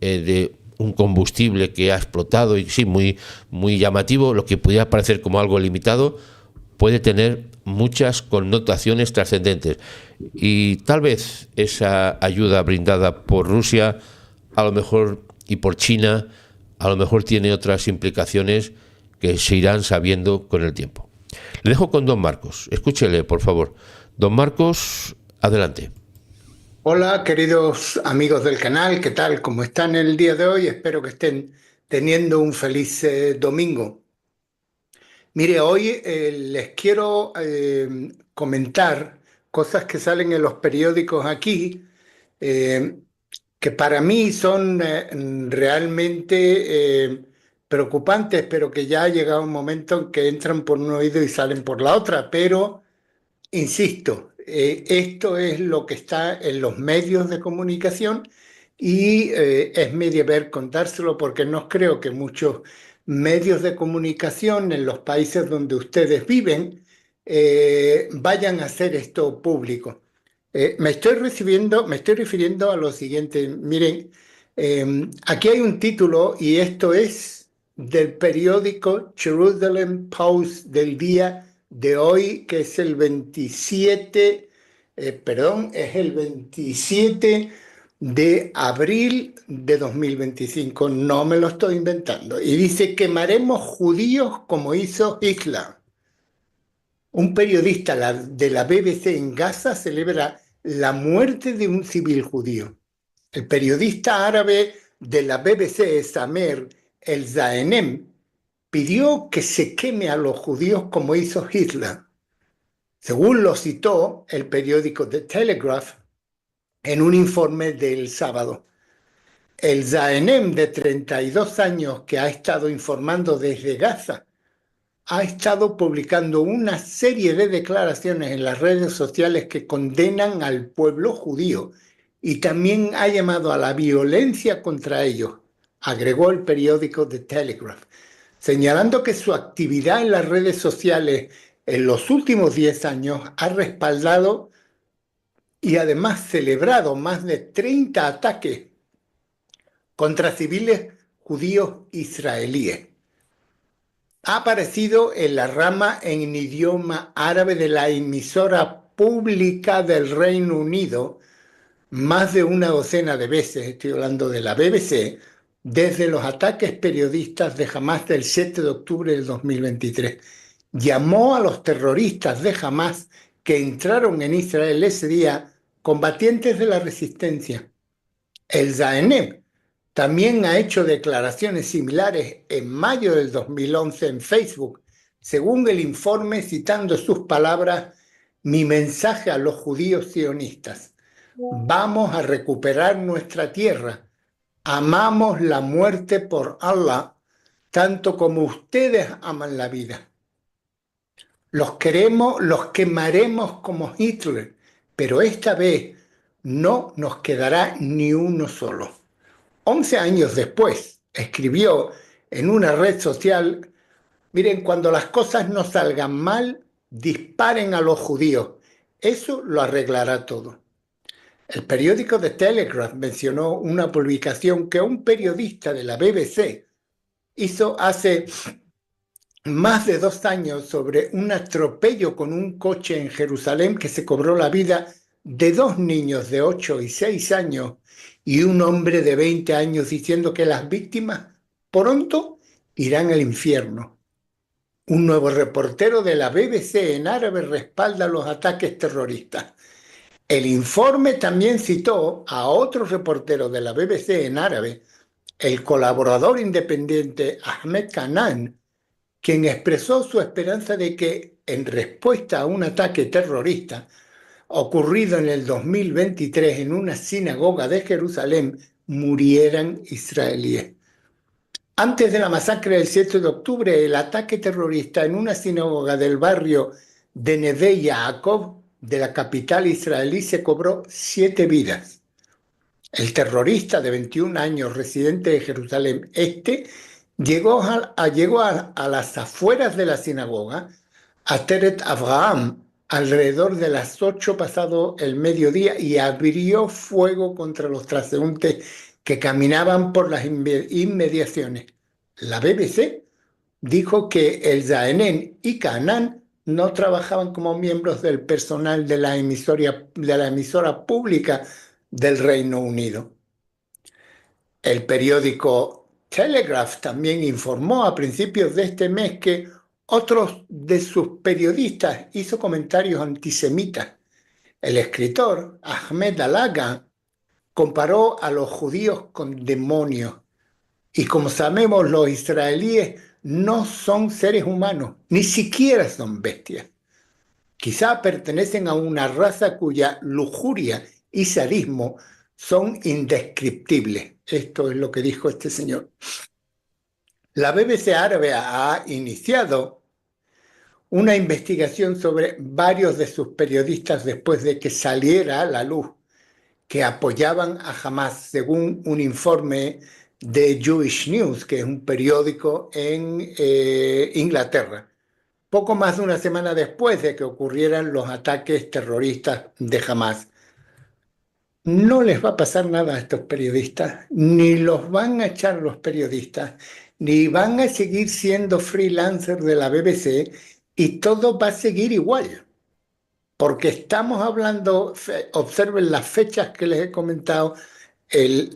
S1: de un combustible que ha explotado, y sí, muy, muy llamativo, lo que pudiera parecer como algo limitado, puede tener muchas connotaciones trascendentes. Y tal vez esa ayuda brindada por Rusia, a lo mejor, y por China, a lo mejor tiene otras implicaciones que se irán sabiendo con el tiempo. Le dejo con don Marcos. Escúchele, por favor. Don Marcos, adelante.
S3: Hola, queridos amigos del canal, ¿qué tal? ¿Cómo están el día de hoy? Espero que estén teniendo un feliz domingo. Mire, hoy les quiero comentar cosas que salen en los periódicos aquí, eh, que para mí son realmente preocupantes, pero que ya ha llegado un momento en que entran por un oído y salen por la otra. Pero, insisto, esto es lo que está en los medios de comunicación y es mi deber contárselo, porque no creo que muchos medios de comunicación en los países donde ustedes viven vayan a hacer esto público. Me estoy refiriendo a lo siguiente. Miren, aquí hay un título y esto es del periódico Jerusalem Post del día de hoy, que es el 27, es el 27 de abril de 2025. No me lo estoy inventando. Y dice: quemaremos judíos como hizo Hitler. Un periodista de la BBC en Gaza celebra la muerte de un civil judío. El periodista árabe de la BBC, Samer El-Zaenem, pidió que se queme a los judíos como hizo Hitler. Según lo citó el periódico The Telegraph en un informe del sábado. El-Zaenem, de 32 años, que ha estado informando desde Gaza, ha estado publicando una serie de declaraciones en las redes sociales que condenan al pueblo judío y también ha llamado a la violencia contra ellos, agregó el periódico The Telegraph, señalando que su actividad en las redes sociales en los últimos 10 años ha respaldado y además celebrado más de 30 ataques contra civiles judíos israelíes. Ha aparecido en la rama en idioma árabe de la emisora pública del Reino Unido más de una docena de veces, estoy hablando de la BBC, desde los ataques periodistas de Hamás del 7 de octubre del 2023. Llamó a los terroristas de Hamás que entraron en Israel ese día combatientes de la resistencia. El Zaenem también ha hecho declaraciones similares en mayo del 2011 en Facebook, según el informe, citando sus palabras: mi mensaje a los judíos sionistas: vamos a recuperar nuestra tierra, amamos la muerte por Allah, tanto como ustedes aman la vida. Los quemaremos como Hitler, pero esta vez no nos quedará ni uno solo. 11 años después, escribió en una red social: miren, cuando las cosas no salgan mal, disparen a los judíos. Eso lo arreglará todo. El periódico The Telegraph mencionó una publicación que un periodista de la BBC hizo hace más de 2 años sobre un atropello con un coche en Jerusalén que se cobró la vida de 2 niños de 8 y 6 años y un hombre de 20 años, diciendo que las víctimas pronto irán al infierno. Un nuevo reportero de la BBC en árabe respalda los ataques terroristas. El informe también citó a otro reportero de la BBC en árabe, el colaborador independiente Ahmed Kanan, quien expresó su esperanza de que, en respuesta a un ataque terrorista ocurrido en el 2023 en una sinagoga de Jerusalén, murieran israelíes. Antes de la masacre del 7 de octubre, el ataque terrorista en una sinagoga del barrio de Neve Yaakov, de la capital israelí, se cobró 7 vidas. El terrorista de 21 años, residente de Jerusalén Este, llegó a las afueras de la sinagoga, a Teret Abraham, alrededor de las 8 pasado el mediodía, y abrió fuego contra los transeúntes que caminaban por las inmediaciones. La BBC dijo que el Zaenen y Canaan no trabajaban como miembros del personal de la emisora pública del Reino Unido. El periódico Telegraph también informó a principios de este mes que otro de sus periodistas hizo comentarios antisemitas. El escritor Ahmed Alaga comparó a los judíos con demonios. Y como sabemos, los israelíes no son seres humanos, ni siquiera son bestias. Quizá pertenecen a una raza cuya lujuria y sadismo son indescriptibles. Esto es lo que dijo este señor. La BBC árabe ha iniciado una investigación sobre varios de sus periodistas después de que saliera a la luz que apoyaban a Hamas, según un informe de Jewish News, que es un periódico en Inglaterra, poco más de una semana después de que ocurrieran los ataques terroristas de Hamas. No les va a pasar nada a estos periodistas, ni los van a echar los periodistas, ni van a seguir siendo freelancers de la BBC, y todo va a seguir igual. Porque estamos hablando, observen las fechas que les he comentado,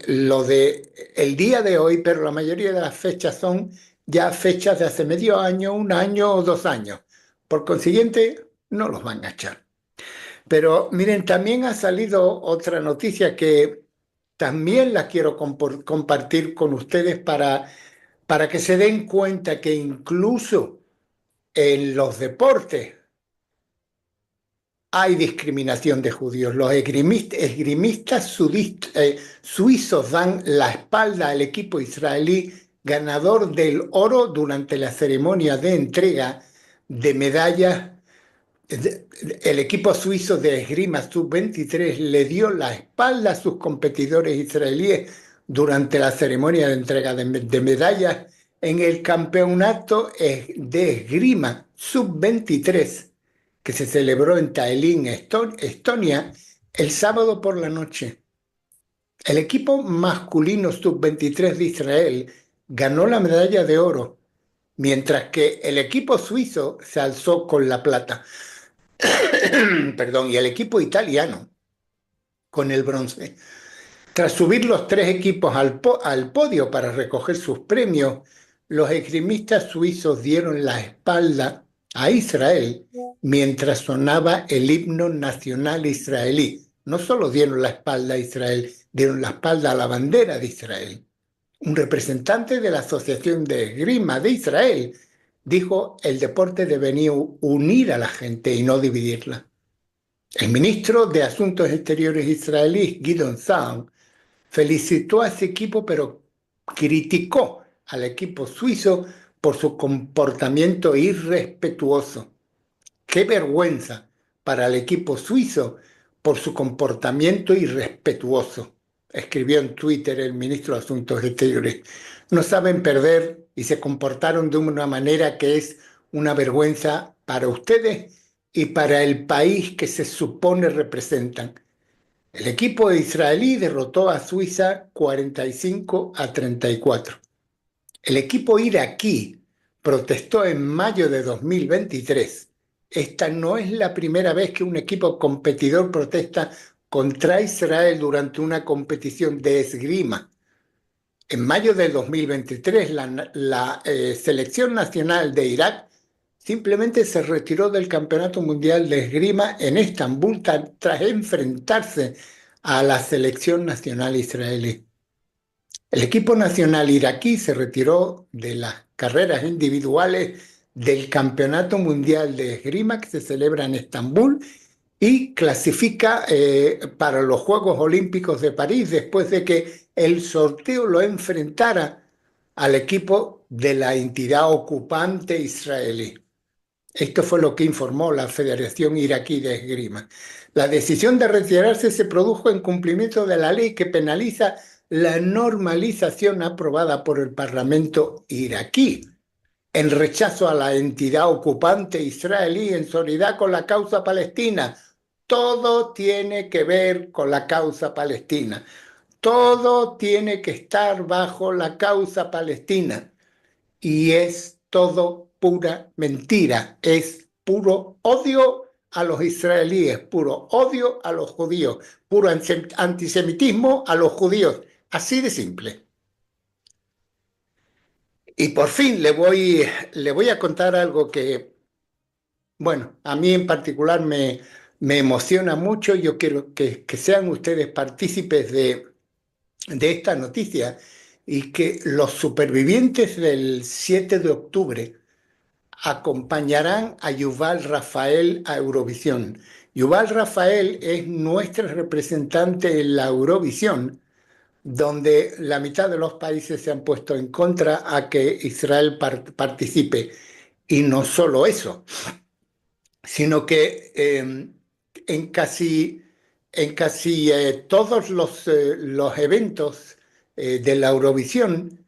S3: lo de el día de hoy, pero la mayoría de las fechas son ya fechas de hace medio año, 1 año o 2 años. Por consiguiente, no los van a echar. Pero miren, también ha salido otra noticia que también la quiero compartir con ustedes para que se den cuenta que incluso en los deportes hay discriminación de judíos. Los esgrimistas suizos dan la espalda al equipo israelí ganador del oro durante la ceremonia de entrega de medallas. El equipo suizo de esgrima sub-23 le dio la espalda a sus competidores israelíes durante la ceremonia de entrega de medallas en el campeonato de esgrima sub-23 que se celebró en Tallinn, Estonia, el sábado por la noche. El equipo masculino sub-23 de Israel ganó la medalla de oro, mientras que el equipo suizo se alzó con la plata. Perdón, y el equipo italiano con el bronce. Tras subir los 3 equipos al podio para recoger sus premios, los esgrimistas suizos dieron la espalda a Israel mientras sonaba el himno nacional israelí. No solo dieron la espalda a Israel, dieron la espalda a la bandera de Israel. Un representante de la Asociación de Esgrima de Israel dijo: el deporte debería unir a la gente y no dividirla. El ministro de Asuntos Exteriores israelí, Gideon Saar, felicitó a ese equipo, pero criticó al equipo suizo por su comportamiento irrespetuoso. ¡Qué vergüenza para el equipo suizo por su comportamiento irrespetuoso!, escribió en Twitter el ministro de Asuntos Exteriores. No saben perder y se comportaron de una manera que es una vergüenza para ustedes y para el país que se supone representan. El equipo israelí derrotó a Suiza 45-34. El equipo iraquí protestó en mayo de 2023. Esta no es la primera vez que un equipo competidor protesta contra Israel durante una competición de esgrima. En mayo de 2023, la selección nacional de Irak simplemente se retiró del Campeonato Mundial de Esgrima en Estambul tras enfrentarse a la selección nacional israelí. El equipo nacional iraquí se retiró de las carreras individuales del Campeonato Mundial de Esgrima que se celebra en Estambul y clasifica para los Juegos Olímpicos de París después de que el sorteo lo enfrentara al equipo de la entidad ocupante israelí. Esto fue lo que informó la Federación Iraquí de Esgrima. La decisión de retirarse se produjo en cumplimiento de la ley que penaliza la normalización aprobada por el Parlamento iraquí, en rechazo a la entidad ocupante israelí en solidaridad con la causa palestina. Todo tiene que ver con la causa palestina. Todo tiene que estar bajo la causa palestina. Y es todo pura mentira. Es puro odio a los israelíes, puro odio a los judíos, puro antisemitismo a los judíos. Así de simple. Y por fin le voy a contar algo que, bueno, a mí en particular me emociona mucho. Yo quiero que sean ustedes partícipes de esta noticia y que los supervivientes del 7 de octubre acompañarán a Yuval Rafael a Eurovisión. Yuval Rafael es nuestra representante en la Eurovisión, donde la mitad de los países se han puesto en contra a que Israel participe. Y no solo eso, sino que en casi todos los eventos de la Eurovisión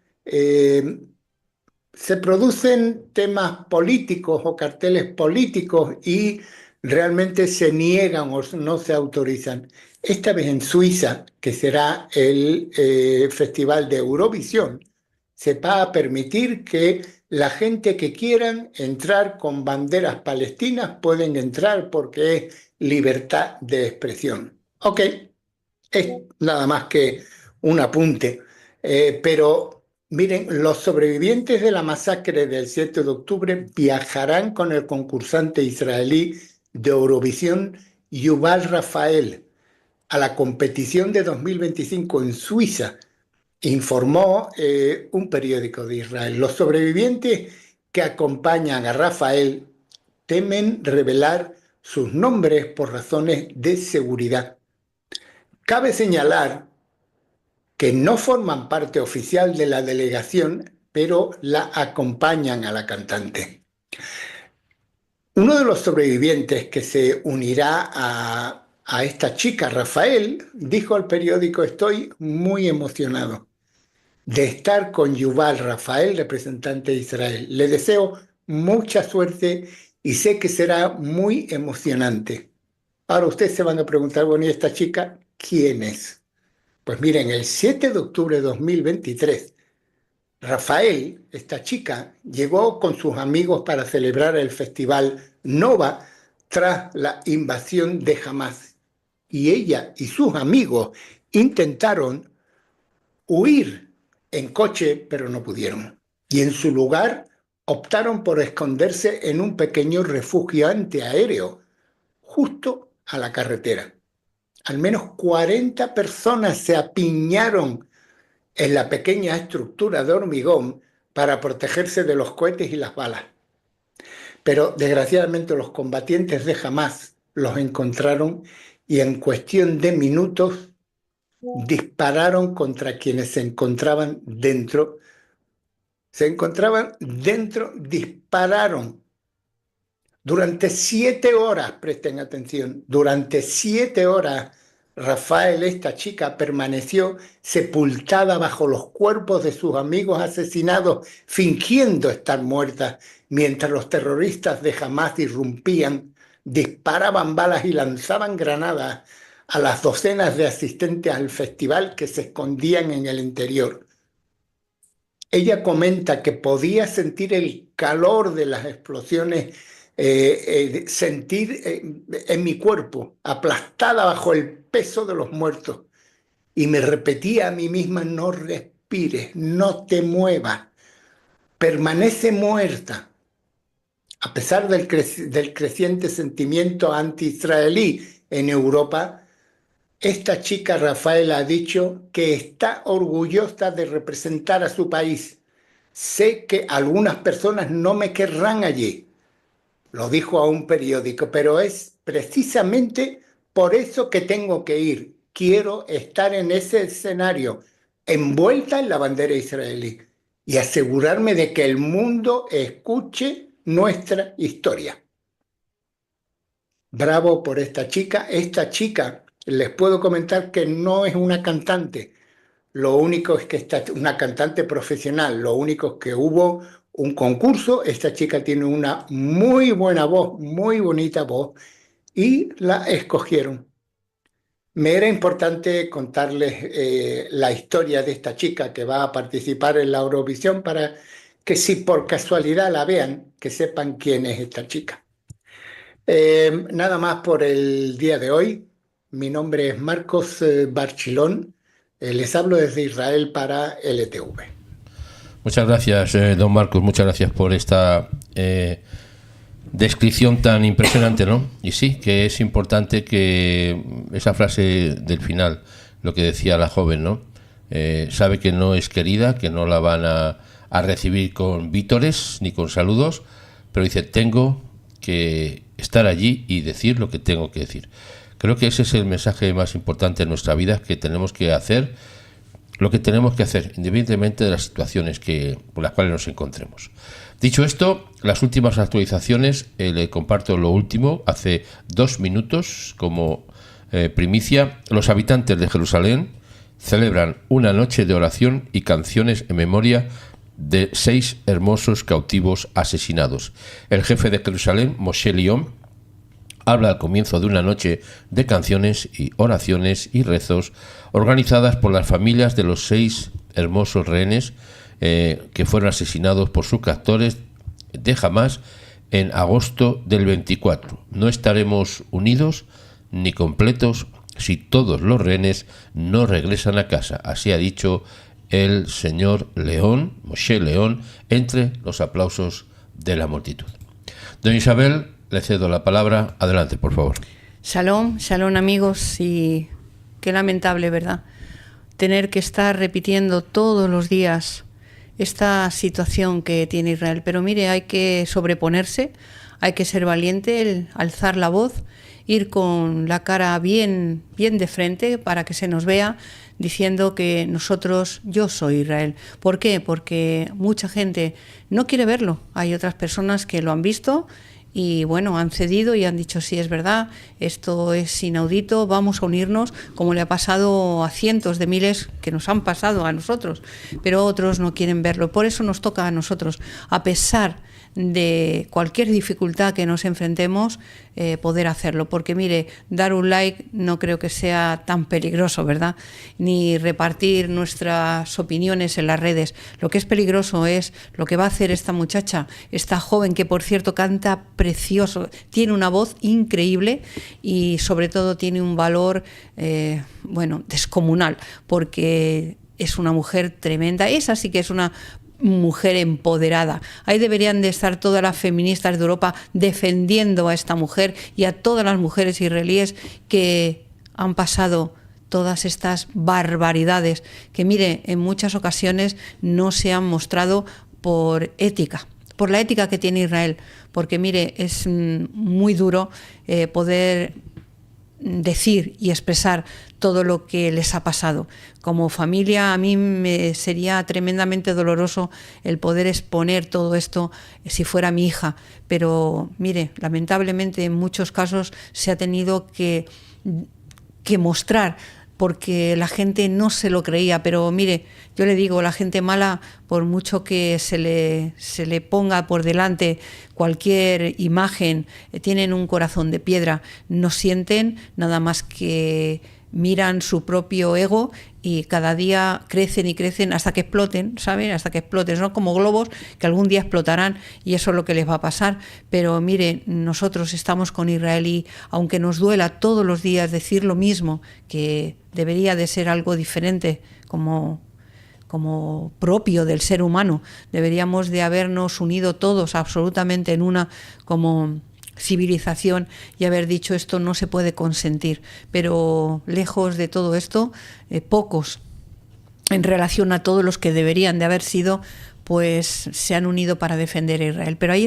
S3: se producen temas políticos o carteles políticos y realmente se niegan o no se autorizan. Esta vez en Suiza, que será el Festival de Eurovisión, se va a permitir que la gente que quieran entrar con banderas palestinas pueden entrar porque es libertad de expresión. Ok, es nada más que un apunte, pero miren, los sobrevivientes de la masacre del 7 de octubre viajarán con el concursante israelí de Eurovisión, Yuval Rafael, a la competición de 2025 en Suiza, informó un periódico de Israel. Los sobrevivientes que acompañan a Rafael temen revelar sus nombres por razones de seguridad. Cabe señalar que no forman parte oficial de la delegación, pero la acompañan a la cantante. Uno de los sobrevivientes que se unirá a esta chica, Rafael, dijo al periódico: estoy muy emocionado de estar con Yuval Rafael, representante de Israel. Le deseo mucha suerte y sé que será muy emocionante. Ahora ustedes se van a preguntar, bueno, ¿y esta chica quién es? Pues miren, el 7 de octubre de 2023, Rafael, esta chica, llegó con sus amigos para celebrar el festival Nova tras la invasión de Hamás. Y ella y sus amigos intentaron huir en coche, pero no pudieron. Y en su lugar optaron por esconderse en un pequeño refugio antiaéreo, justo a la carretera. Al menos 40 personas se apiñaron en la pequeña estructura de hormigón para protegerse de los cohetes y las balas. Pero desgraciadamente los combatientes de Hamás los encontraron y en cuestión de minutos dispararon contra quienes se encontraban dentro. Dispararon. Durante 7 horas, presten atención, durante 7 horas, Rafael, esta chica, permaneció sepultada bajo los cuerpos de sus amigos asesinados, fingiendo estar muerta, mientras los terroristas de Hamás irrumpían, disparaban balas y lanzaban granadas a las docenas de asistentes al festival que se escondían en el interior. Ella comenta que podía sentir el calor de las explosiones, sentir en mi cuerpo, aplastada bajo el peso de los muertos. Y me repetía a mí misma: no respires, no te muevas, permanece muerta. A pesar del creciente sentimiento anti-israelí en Europa, esta chica Rafaela ha dicho que está orgullosa de representar a su país. Sé que algunas personas no me querrán allí, lo dijo a un periódico, pero es precisamente por eso que tengo que ir. Quiero estar en ese escenario, envuelta en la bandera israelí, y asegurarme de que el mundo escuche nuestra historia. Bravo por esta chica. Esta chica, les puedo comentar que no es una cantante. Lo único es que está una cantante profesional. Lo único es que hubo un concurso. Esta chica tiene una muy buena voz, muy bonita voz, y la escogieron. Me era importante contarles la historia de esta chica que va a participar en la Eurovisión, para que si por casualidad la vean, que sepan quién es esta chica. Nada más por el día de hoy. Mi nombre es Marcos Barchilón. Les hablo desde Israel para LTV.
S1: Muchas gracias, don Marcos. Muchas gracias por esta descripción tan impresionante, ¿no? Y sí, que es importante que esa frase del final, lo que decía la joven, ¿no? Sabe que no es querida, que no la van a recibir con vítores ni con saludos, pero dice: tengo que estar allí y decir lo que tengo que decir. Creo que ese es el mensaje más importante en nuestra vida, que tenemos que hacer lo que tenemos que hacer, independientemente de las situaciones por las cuales nos encontremos. Dicho esto, las últimas actualizaciones, le comparto lo último, hace 2 minutos, como primicia. Los habitantes de Jerusalén celebran una noche de oración y canciones en memoria de 6 hermosos cautivos asesinados. El jefe de Jerusalén, Moshe León, habla al comienzo de una noche de canciones y oraciones y rezos organizadas por las familias de los 6 hermosos rehenes que fueron asesinados por sus captores de Hamás en agosto del 24. No estaremos unidos ni completos si todos los rehenes no regresan a casa. Así ha dicho el señor León, Moshe León, entre los aplausos de la multitud. Don Isabel, le cedo la palabra. Adelante, por favor.
S2: Shalom, shalom amigos, y qué lamentable, ¿verdad? Tener que estar repitiendo todos los días esta situación que tiene Israel. Pero mire, hay que sobreponerse, hay que ser valiente, alzar la voz, ir con la cara bien de frente para que se nos vea, diciendo que yo soy Israel. ¿Por qué? Porque mucha gente no quiere verlo. Hay otras personas que lo han visto y bueno, han cedido y han dicho: sí, es verdad, esto es inaudito, vamos a unirnos, como le ha pasado a cientos de miles que nos han pasado a nosotros, pero otros no quieren verlo. Por eso nos toca a nosotros, a pesar de cualquier dificultad que nos enfrentemos, poder hacerlo, porque mire, dar un like no creo que sea tan peligroso, ¿verdad? Ni repartir nuestras opiniones en las redes. Lo que es peligroso es lo que va a hacer esta muchacha, esta joven, que por cierto canta precioso, tiene una voz increíble y sobre todo tiene un valor descomunal, porque es una mujer tremenda. Esa sí que es una mujer empoderada. Ahí deberían de estar todas las feministas de Europa defendiendo a esta mujer y a todas las mujeres israelíes que han pasado todas estas barbaridades que, mire, en muchas ocasiones no se han mostrado por ética, por la ética que tiene Israel, porque mire, es muy duro poder decir y expresar todo lo que les ha pasado. Como familia, a mí me sería tremendamente doloroso el poder exponer todo esto si fuera mi hija, pero mire, lamentablemente en muchos casos se ha tenido que mostrar porque la gente no se lo creía. Pero mire, yo le digo, la gente mala, por mucho que se le ponga por delante cualquier imagen, tienen un corazón de piedra, no sienten nada más que miran su propio ego y cada día crecen y crecen hasta que exploten, ¿saben? Hasta que exploten. Son como globos que algún día explotarán y eso es lo que les va a pasar. Pero mire, nosotros estamos con Israel y aunque nos duela todos los días decir lo mismo, que debería de ser algo diferente como propio del ser humano, deberíamos de habernos unido todos absolutamente en una como civilización y haber dicho esto no se puede consentir, pero lejos de todo esto, pocos en relación a todos los que deberían de haber sido, pues se han unido para defender a Israel. Pero ahí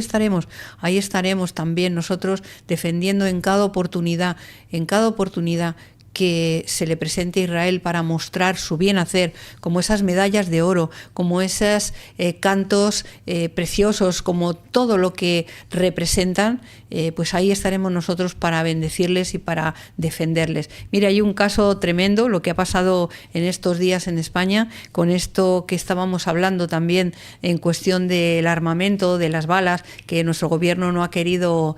S2: estaremos también nosotros defendiendo en cada oportunidad que se le presente a Israel para mostrar su bien hacer, como esas medallas de oro, como esos cantos preciosos, como todo lo que representan, pues ahí estaremos nosotros para bendecirles y para defenderles. Mira, hay un caso tremendo, lo que ha pasado en estos días en España, con esto que estábamos hablando también en cuestión del armamento, de las balas, que nuestro gobierno no ha querido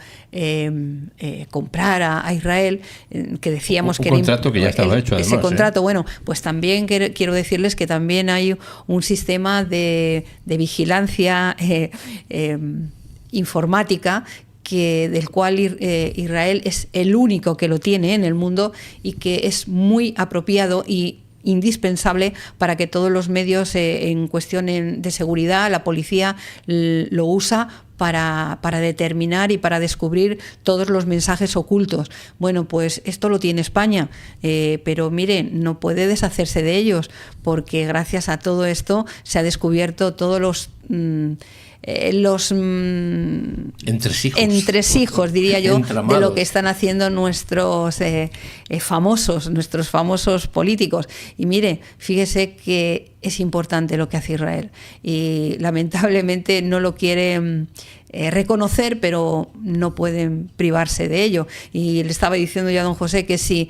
S2: comprar a Israel, que decíamos que era
S1: contrato que ya estaba hecho, además.
S2: Ese contrato, bueno, pues también quiero decirles que también hay un sistema de vigilancia informática del cual Israel es el único que lo tiene en el mundo y que es muy apropiado y indispensable para que todos los medios en cuestión de seguridad, la policía lo usa para determinar y para descubrir todos los mensajes ocultos. Bueno, pues esto lo tiene España, pero miren, no puede deshacerse de ellos, porque gracias a todo esto se ha descubierto todos los entresijos, diría yo, de lo que están haciendo nuestros famosos políticos. Y mire, fíjese que es importante lo que hace Israel y lamentablemente no lo quieren reconocer, pero no pueden privarse de ello. Y le estaba diciendo yo a don José que si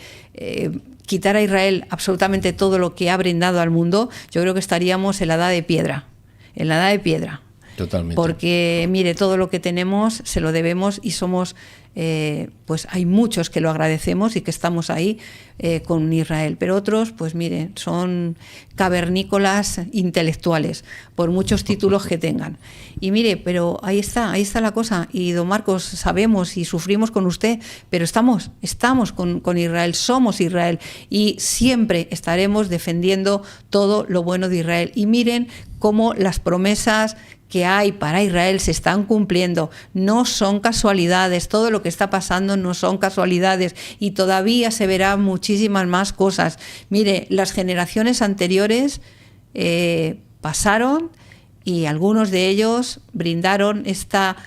S2: quitara a Israel absolutamente todo lo que ha brindado al mundo, yo creo que estaríamos en la edad de piedra.
S1: Totalmente.
S2: Porque, mire, todo lo que tenemos se lo debemos y somos, pues hay muchos que lo agradecemos y que estamos ahí con Israel. Pero otros, pues mire, son cavernícolas intelectuales, por muchos títulos que tengan. Y mire, pero ahí está la cosa. Y don Marcos, sabemos y sufrimos con usted, pero estamos con Israel, somos Israel y siempre estaremos defendiendo todo lo bueno de Israel. Y miren cómo las promesas que hay para Israel se están cumpliendo, no son casualidades, todo lo que está pasando no son casualidades y todavía se verán muchísimas más cosas. Mire, las generaciones anteriores pasaron y algunos de ellos brindaron esta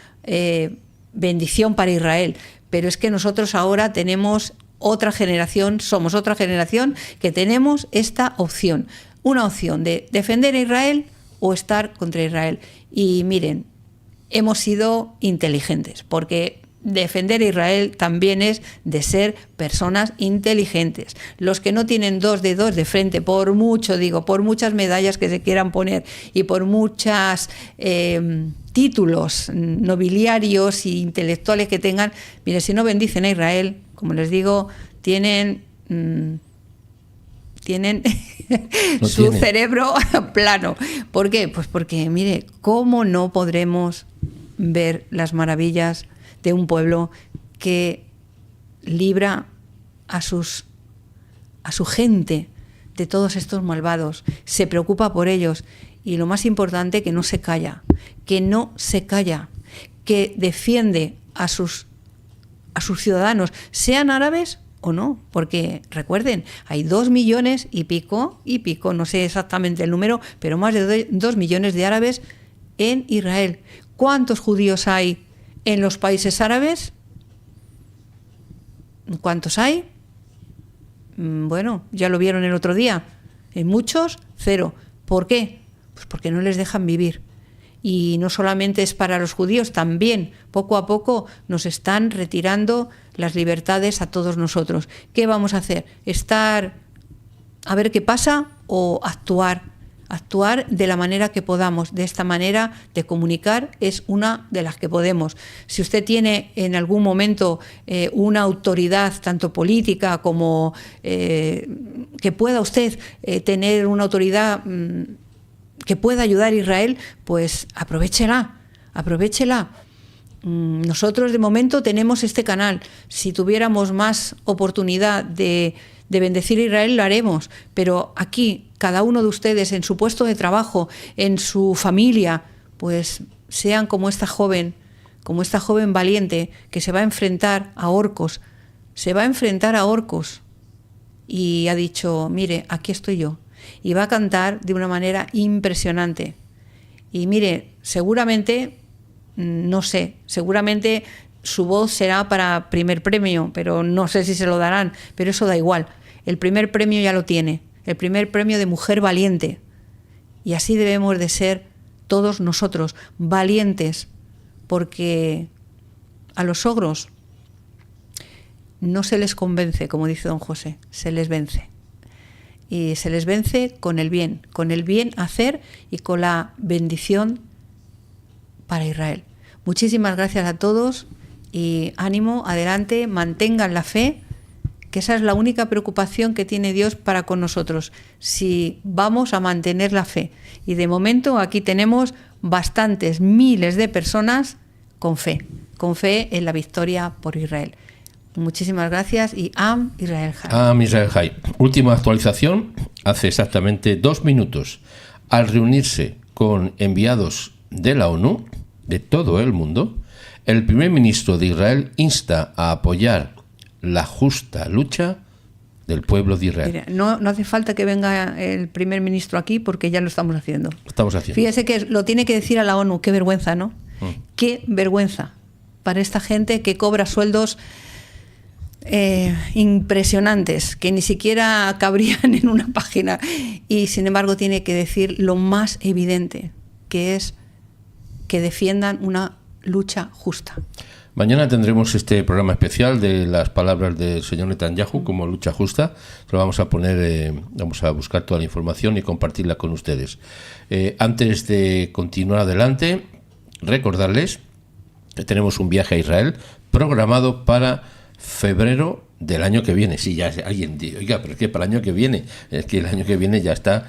S2: bendición para Israel, pero es que nosotros ahora tenemos otra generación, somos otra generación que tenemos esta opción, una opción de defender a Israel o estar contra Israel. Y miren, hemos sido inteligentes, porque defender a Israel también es de ser personas inteligentes. Los que no tienen dos dedos de frente, por muchas medallas que se quieran poner y por muchos títulos nobiliarios e intelectuales que tengan, miren, si no bendicen a Israel, como les digo, tienen su cerebro plano. ¿Por qué? Pues porque, mire, ¿cómo no podremos ver las maravillas de un pueblo que libra a su gente de todos estos malvados, se preocupa por ellos y lo más importante, que no se calla, que defiende a sus ciudadanos, sean árabes o no, porque recuerden, hay 2 millones y pico, no sé exactamente el número, pero más de 2 millones de árabes en Israel. ¿Cuántos judíos hay en los países árabes? ¿Cuántos hay? Bueno, ya lo vieron el otro día. En muchos, 0. ¿Por qué? Pues porque no les dejan vivir. Y no solamente es para los judíos, también poco a poco nos están retirando las libertades a todos nosotros. ¿Qué vamos a hacer? ¿Estar a ver qué pasa o actuar de la manera que podamos. De esta manera de comunicar es una de las que podemos. Si usted tiene en algún momento una autoridad, tanto política como que pueda usted tener una autoridad que pueda ayudar a Israel, pues aprovechela. Nosotros de momento tenemos este canal. Si tuviéramos más oportunidad de bendecir a Israel, lo haremos, pero aquí cada uno de ustedes en su puesto de trabajo, en su familia, pues sean como esta joven valiente que se va a enfrentar a orcos, y ha dicho, mire, aquí estoy yo, y va a cantar de una manera impresionante. Y mire, seguramente su voz será para primer premio, pero no sé si se lo darán, pero eso da igual. El primer premio ya lo tiene, el primer premio de mujer valiente. Y así debemos de ser todos nosotros, valientes, porque a los ogros no se les convence, como dice don José, se les vence. Y se les vence con el bien hacer y con la bendición para Israel. Muchísimas gracias a todos y ánimo, adelante, mantengan la fe, que esa es la única preocupación que tiene Dios para con nosotros, si vamos a mantener la fe. Y de momento aquí tenemos bastantes, miles de personas con fe en la victoria por Israel. Muchísimas gracias y Am Israel Jai.
S1: Am Israel Jai. Última actualización, hace exactamente 2 minutos. Al reunirse con enviados de la ONU, de todo el mundo, el primer ministro de Israel insta a apoyar la justa lucha del pueblo de Israel.
S2: Mira, no hace falta que venga el primer ministro aquí porque ya lo estamos haciendo. Fíjese que lo tiene que decir a la ONU. Qué vergüenza, ¿no? Qué vergüenza para esta gente que cobra sueldos impresionantes, que ni siquiera cabrían en una página, y sin embargo tiene que decir lo más evidente, que es que defiendan una lucha justa.
S1: Mañana tendremos este programa especial de las palabras del señor Netanyahu como lucha justa. Lo vamos a poner, vamos a buscar toda la información y compartirla con ustedes. Antes de continuar adelante, recordarles que tenemos un viaje a Israel programado para febrero del año que viene. Sí, ya alguien dice, oiga, pero es que para el año que viene, es que el año que viene ya está,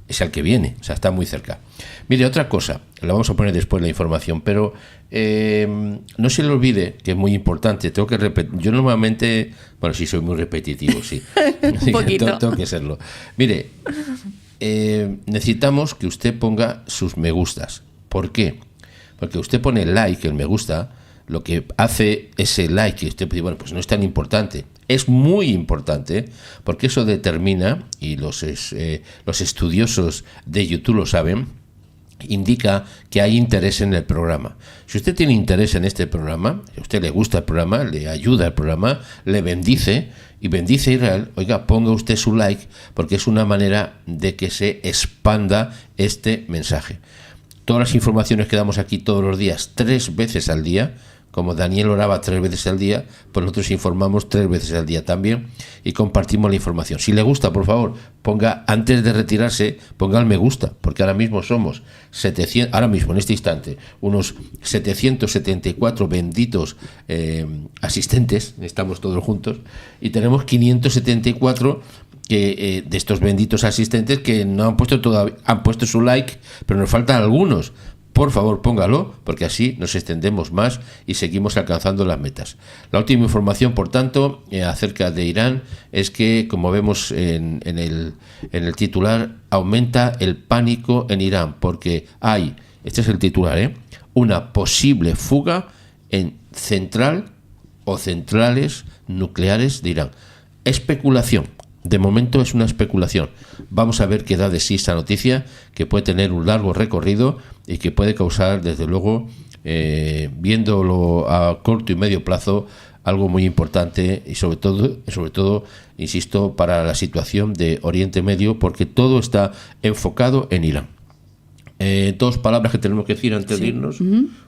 S1: es el que viene, o sea, está muy cerca. Mire, otra cosa, la vamos a poner después la información, pero no se le olvide que es muy importante. Tengo que repetir, yo normalmente, bueno, sí soy muy repetitivo, sí.
S2: Un poquito.
S1: Tengo que serlo. Mire, necesitamos que usted ponga sus me gustas. ¿Por qué? Porque usted pone like, el me gusta, lo que hace ese like, que usted dice, bueno, pues no es tan importante. Es muy importante porque eso determina, y los estudiosos de YouTube lo saben, indica que hay interés en el programa. Si usted tiene interés en este programa, si a usted le gusta el programa, le ayuda el programa, le bendice y bendice a Israel, oiga, ponga usted su like porque es una manera de que se expanda este mensaje. Todas las informaciones que damos aquí todos los días, 3 veces al día, como Daniel oraba 3 veces al día, pues nosotros informamos 3 veces al día también y compartimos la información. Si le gusta, por favor, ponga, antes de retirarse, ponga el me gusta, porque ahora mismo somos 700, ahora mismo, en este instante, unos 774 benditos asistentes, estamos todos juntos, y tenemos 574 que, de estos benditos asistentes que no han puesto todavía, han puesto su like, pero nos faltan algunos. Por favor, póngalo, porque así nos extendemos más y seguimos alcanzando las metas. La última información, por tanto, acerca de Irán es que, como vemos en el titular, aumenta el pánico en Irán, porque hay, este es el titular, una posible fuga en central o centrales nucleares de Irán. Especulación. De momento es una especulación. Vamos a ver qué da de sí esta noticia, que puede tener un largo recorrido y que puede causar, desde luego, viéndolo a corto y medio plazo, algo muy importante y sobre todo, insisto, para la situación de Oriente Medio, porque todo está enfocado en Irán. 2 palabras que tenemos que decir antes de irnos.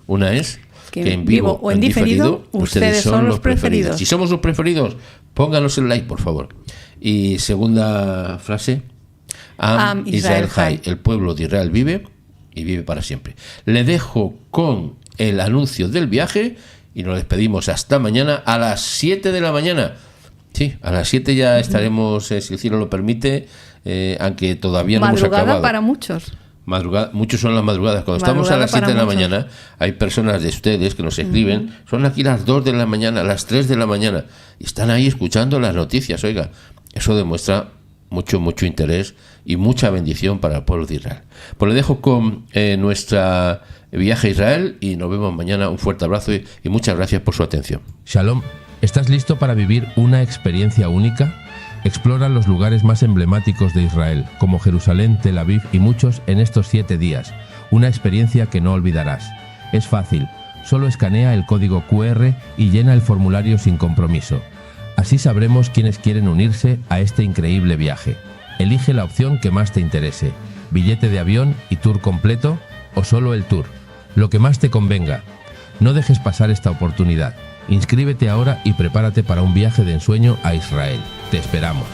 S1: Una es...
S2: que en vivo o en diferido, ustedes son los preferidos.
S1: Si somos los preferidos, pónganos el like, por favor. Y segunda frase, Am Israel Hay, el pueblo de Israel vive y vive para siempre. Le dejo con el anuncio del viaje y nos despedimos hasta mañana a las 7 de la mañana. Sí, a las 7 ya estaremos, si el cielo lo permite, aunque todavía no hemos acabado.
S2: Madrugada para muchos.
S1: Muchos son las madrugadas. Cuando estamos a las 7 de la mañana, hay personas de ustedes que nos escriben, son aquí las 2 de la mañana, las 3 de la mañana, y están ahí escuchando las noticias. Oiga, eso demuestra mucho interés y mucha bendición para el pueblo de Israel. Pues le dejo con nuestra viaje a Israel y nos vemos mañana. Un fuerte abrazo y muchas gracias por su atención.
S4: Shalom, ¿estás listo para vivir una experiencia única? Explora los lugares más emblemáticos de Israel, como Jerusalén, Tel Aviv y muchos en estos 7 días. Una experiencia que no olvidarás. Es fácil, solo escanea el código QR y llena el formulario sin compromiso. Así sabremos quiénes quieren unirse a este increíble viaje. Elige la opción que más te interese. Billete de avión y tour completo o solo el tour. Lo que más te convenga. No dejes pasar esta oportunidad. Inscríbete ahora y prepárate para un viaje de ensueño a Israel. Te esperamos.